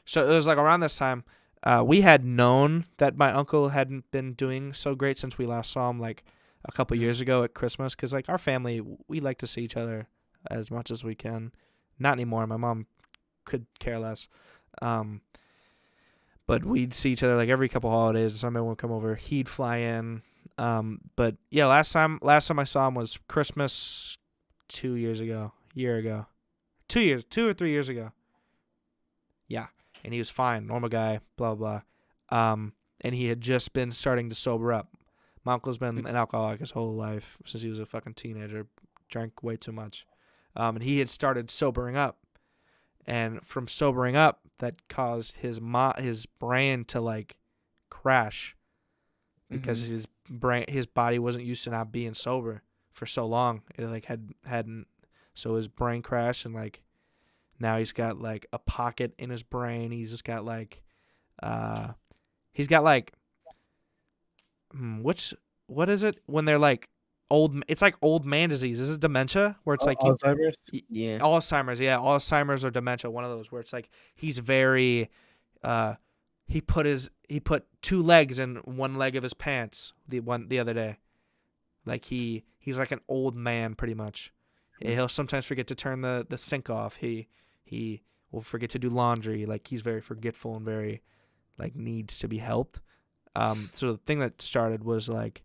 So it was like around this time, we had known that my uncle hadn't been doing so great since we last saw him like a couple years ago at Christmas. Because like our family, we like to see each other as much as we can. Not anymore. My mom could care less. But we'd see each other like every couple holidays. Somebody would come over. He'd fly in. But yeah, last time I saw him was Christmas 2 years ago. 2 or 3 years ago. Yeah. And he was fine, normal guy, blah, blah. And he had just been starting to sober up. My uncle's been an alcoholic his whole life since he was a fucking teenager, drank way too much. And he had started sobering up. And from sobering up, that caused his brain to like crash because his body wasn't used to not being sober for so long. It like hadn't, so his brain crashed, and like now he's got like a pocket in his brain. He's just got like, what is it when they're like old? It's like old man disease. Is it dementia where it's like Alzheimer's? Yeah. Alzheimer's, yeah, Alzheimer's or dementia, one of those where it's like he's very, he put 2 legs in one leg of his pants the other day, like he's like an old man pretty much. He'll sometimes forget to turn the sink off. He will forget to do laundry. Like he's very forgetful and very like needs to be helped. So the thing that started was like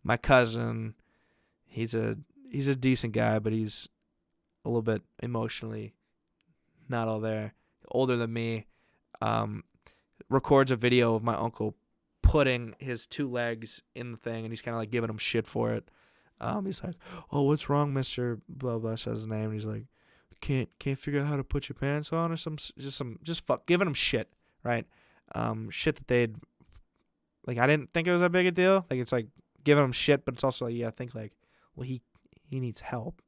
my cousin. He's a decent guy, but he's a little bit emotionally not all there. Older than me, records a video of my uncle putting his 2 legs in the thing, and he's kind of like giving him shit for it. He's like, "Oh, what's wrong, Mister?" Blah blah says his name. And he's like, "Can't figure out how to put your pants on," or just fuck giving him shit, right? Shit that they'd like. I didn't think it was that big a deal. Like it's like giving him shit, but it's also like, yeah, I think like, well, he needs help.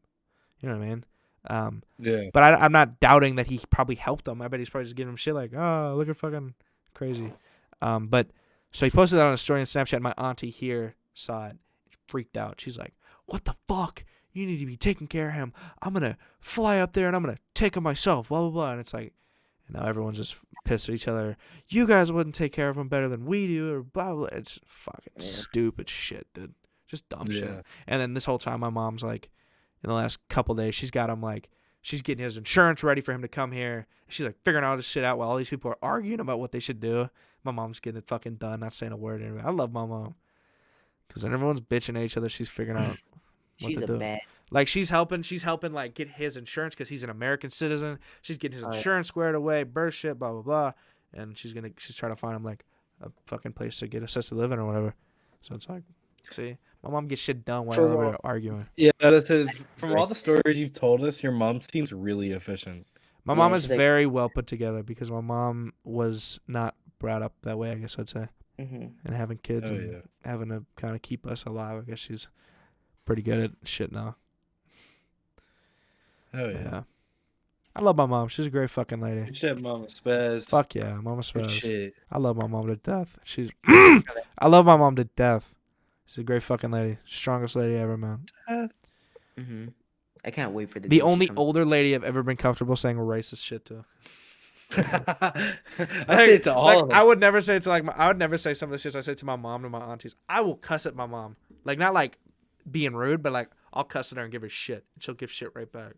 You know what I mean? Yeah. But I'm not doubting that he probably helped him. I bet he's probably just giving him shit like, oh, look at fucking crazy. But so he posted that on a story on Snapchat. And my auntie here saw it, freaked out. She's like, "What the fuck? You need to be taking care of him. I'm gonna fly up there and I'm gonna take him myself." Blah blah blah. And it's like, and now everyone's just pissed at each other. You guys wouldn't take care of him better than we do, or blah blah. It's fucking stupid shit, dude. Just dumb shit. And then this whole time, my mom's like, in the last couple days, she's got him like, she's getting his insurance ready for him to come here. She's like figuring all this shit out while all these people are arguing about what they should do. My mom's getting it fucking done, not saying a word anyway. I love my mom. Because when everyone's bitching at each other, she's figuring out what She's to a do. bad. Like she's helping like get his insurance because he's an American citizen. She's getting his insurance squared away, birth shit, blah blah blah. And she's trying to find him like a fucking place to get assisted living or whatever. So it's like, see, my mom gets shit done while we're arguing. Yeah, from all the stories you've told us, your mom seems really efficient. My mom is very well put together because my mom was not brought up that way, I guess I'd say. And having kids having to kind of keep us alive, I guess she's pretty good at shit now. Oh yeah. I love my mom. She's a great fucking lady. Good shit, Mama Spaz. Fuck yeah, Mama Spaz. Good shit. I love my mom to death. I love my mom to death. She's a great fucking lady. Strongest lady ever, man. I can't wait for the only older lady I've ever been comfortable saying racist shit to. I say it to all of them. I would never say it to I would never say some of the shit I say to my mom and my aunties. I will cuss at my mom. Like not like being rude, but like I'll cuss at her and give her shit. And she'll give shit right back.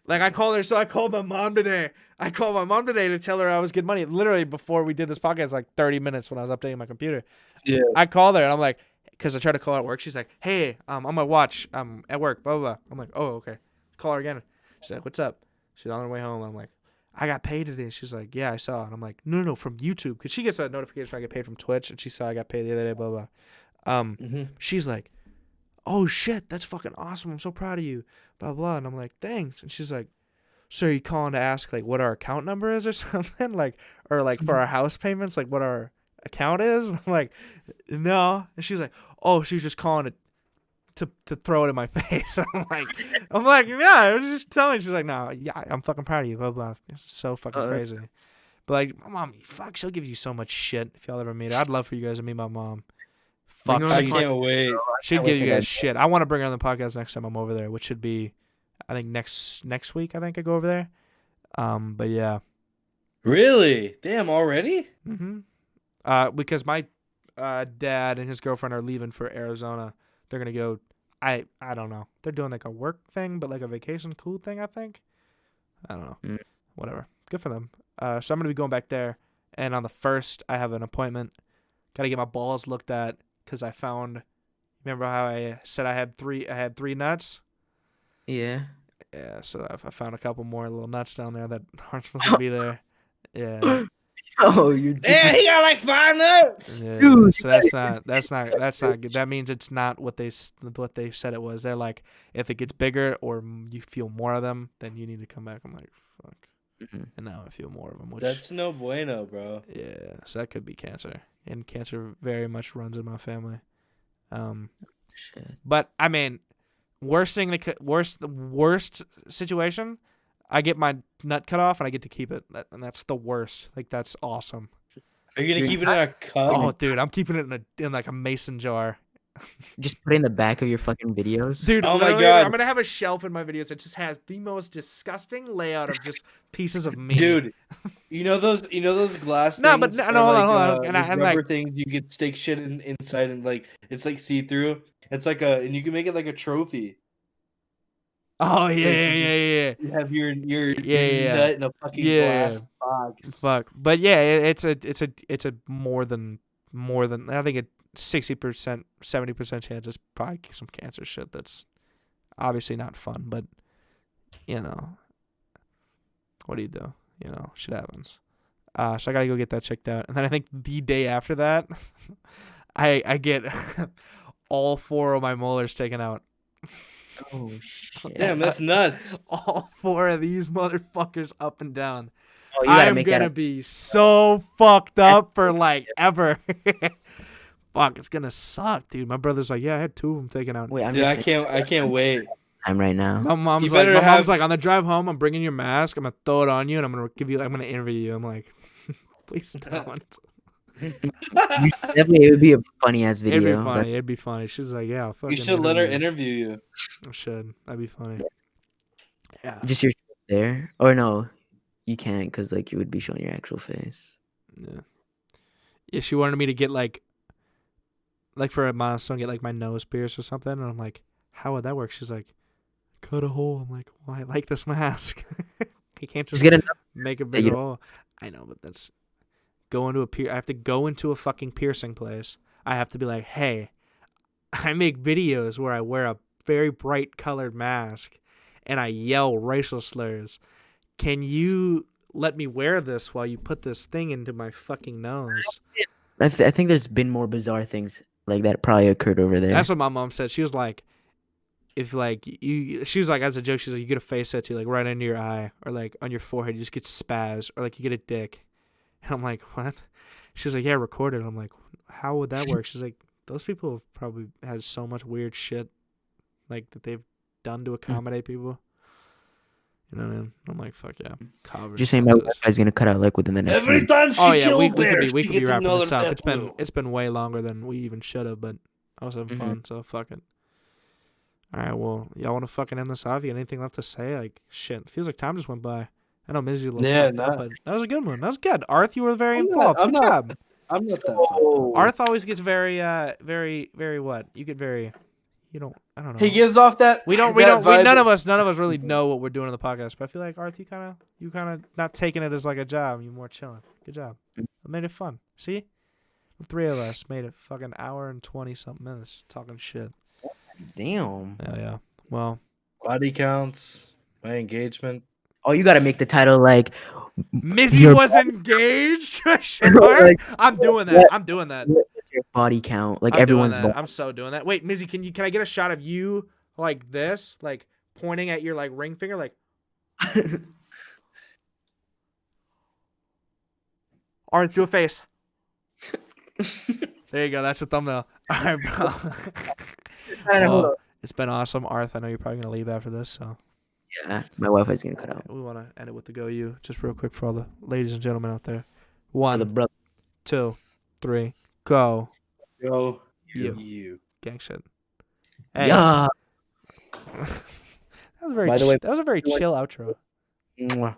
Like I called my mom today. I called my mom today to tell her I was getting money. Literally before we did this podcast, like 30 minutes when I was updating my computer. Yeah. I called her and I'm like, because I tried to call her at work. She's like, "Hey, I'm on my watch. I'm at work, blah, blah, blah." I'm like, "Oh, okay." Call her again. She's like, "What's up?" She's on her way home. I'm like, "I got paid today." She's like, "Yeah, I saw." And I'm like, No, from YouTube. Because she gets a notification when I get paid from Twitch. And she saw I got paid the other day, blah, blah. She's like, "Oh, shit, that's fucking awesome. I'm so proud of you, blah, blah." And I'm like, "Thanks." And she's like, so are you calling to ask like what our account number is or something, like, or like for our house payments, like what our account is? I'm like, no. And she's like, oh, she's just calling to throw it in my face. I'm like, yeah, I was just telling. She's like, no, yeah, I'm fucking proud of you, blah blah. It's so fucking crazy. But like, my mom, fuck, she'll give you so much shit if y'all ever meet her. I'd love for you guys to meet my mom. Bring Fuck, her on I the can't wait. she'd wait give for you that. guys shit. I want to bring her on the podcast next time I'm over there, which should be, I think next week. I think I go over there. But yeah. Really? Damn, already? Because my dad and his girlfriend are leaving for Arizona. They're gonna go. I don't know. They're doing like a work thing, but like a vacation cool thing. I think. I don't know. Mm. Whatever. Good for them. So I'm gonna be going back there, and on the 1st I have an appointment. Gotta get my balls looked at because I found. Remember how I said I had three nuts? Yeah. Yeah. So I found a couple more little nuts down there that aren't supposed to be there. Yeah. Oh, you Yeah, he got like 5 nuts. Yeah, Dude, so that's not good. That means it's not what they said it was. They're like, if it gets bigger or you feel more of them, then you need to come back. I'm like, fuck. Mhm. And now I feel more of them. Which, That's no bueno, bro. yeah, so that could be cancer, and cancer very much runs in my family. Shit. But I mean, the worst situation, I get my nut cut off and I get to keep it, and that's the worst. Like that's awesome. Are you gonna Dude, keep it in a cup? Oh, dude, I'm keeping it in like a mason jar. Just put it in the back of your fucking videos. Dude, Oh my literally, God. I'm gonna have a shelf in my videos that just has the most disgusting layout of just pieces of meat. Dude, you know those glass No, things? but or, no, hold on, like, hold on. And those I'm rubber like, things you could stick shit inside and like it's like see through. It's like and you can make it like a trophy. oh Like, yeah. you have your Yeah. nut in a fucking Yeah. glass box. Fuck, but yeah, it's a more than I think a 60%, 70% chance it's probably some cancer shit that's obviously not fun, but you know, what do? You know, shit happens. So I gotta go get that checked out, and then I think the day after that, I get all 4 of my molars taken out. Oh shit. Damn, that's nuts. All 4 of these motherfuckers up and down. Oh, you gotta I'm make gonna that. be so fucked up for like ever. Fuck, it's gonna suck, dude. My brother's like, yeah, I had 2 of them taken out. Wait, I'm Yeah, just I can't wait. time right now. My mom's You like, better on the drive home, I'm bringing your mask. I'm gonna throw it on you, and I'm gonna interview you. I'm like, please don't. Definitely, it would be a funny ass video. It'd be funny. It'd be funny. She's like, yeah, I'll fucking You should let her interview you. interview you. I should. That'd be funny. Yeah. Just your there, or no, you can't because like you would be showing your actual face. Yeah. Yeah, she wanted me to get like for a milestone, get like my nose pierced or something, and I'm like, how would that work? She's like, cut a hole. I'm like, well, I like this mask. You can't just Just get make a you bigger don't- hole. I know, but that's go into I have to go into a fucking piercing place. I have to be like, hey, I make videos where I wear a very bright colored mask and I yell racial slurs. Can you let me wear this while you put this thing into my fucking nose? I think there's been more bizarre things like that probably occurred over there. That's what my mom said. She was like, if like she was like, as a joke, she's like, you get a face tattoo like right under your eye or like on your forehead, you just get spaz, or like you get a dick. And I'm like, what? She's like, yeah, record it. I'm like, how would that work? She's like, those people have probably had so much weird shit like that they've done to accommodate people. You know what I mean? I'm like, fuck yeah. Just saying, my Wi-Fi's gonna cut out like within the next Every minute. time she Oh yeah, killed we could bears, be she gets wrapping another this up. death It's been way longer than we even should have, but I was having fun, so fuck it. All right, well, y'all want to fucking end this off? You got anything left to say? Like, shit, feels like time just went by. I know Mizzy a little fucked up, but that was a good one. That was good. Arth, you were very involved. Good job. I'm not that Oh. Arth always gets very what? You get very, you don't. I don't know. He gives off that. We don't. vibe None of that's- us really know what we're doing in the podcast. But I feel like Arth, you kind of not taking it as like a job. You're more chilling. Good job. I made it fun. See, the 3 of us made it fucking hour and 20 something minutes talking shit. Damn. Yeah. Well, Body counts, my engagement. Oh, you gotta make the title like Mizzy Your was engaged. Like, I'm doing that. I'm doing that. your body count. Like I'm doing everyone's that. I'm so doing that. Wait, Mizzy, can I get a shot of you like this, like pointing at your like ring finger, like Arth, do a face. There you go. That's the thumbnail. All right, bro. Well, it's been awesome, Arth. I know you're probably gonna leave after this, so Yeah, my Wi-Fi's gonna cut out. we want to end it with the go you, just real quick for all the ladies and gentlemen out there. For the 1, brother. 2, 3, go. Go You. you. Gang shit. Hey. Yeah. That was a very By the way, that was a very chill outro. Mwah.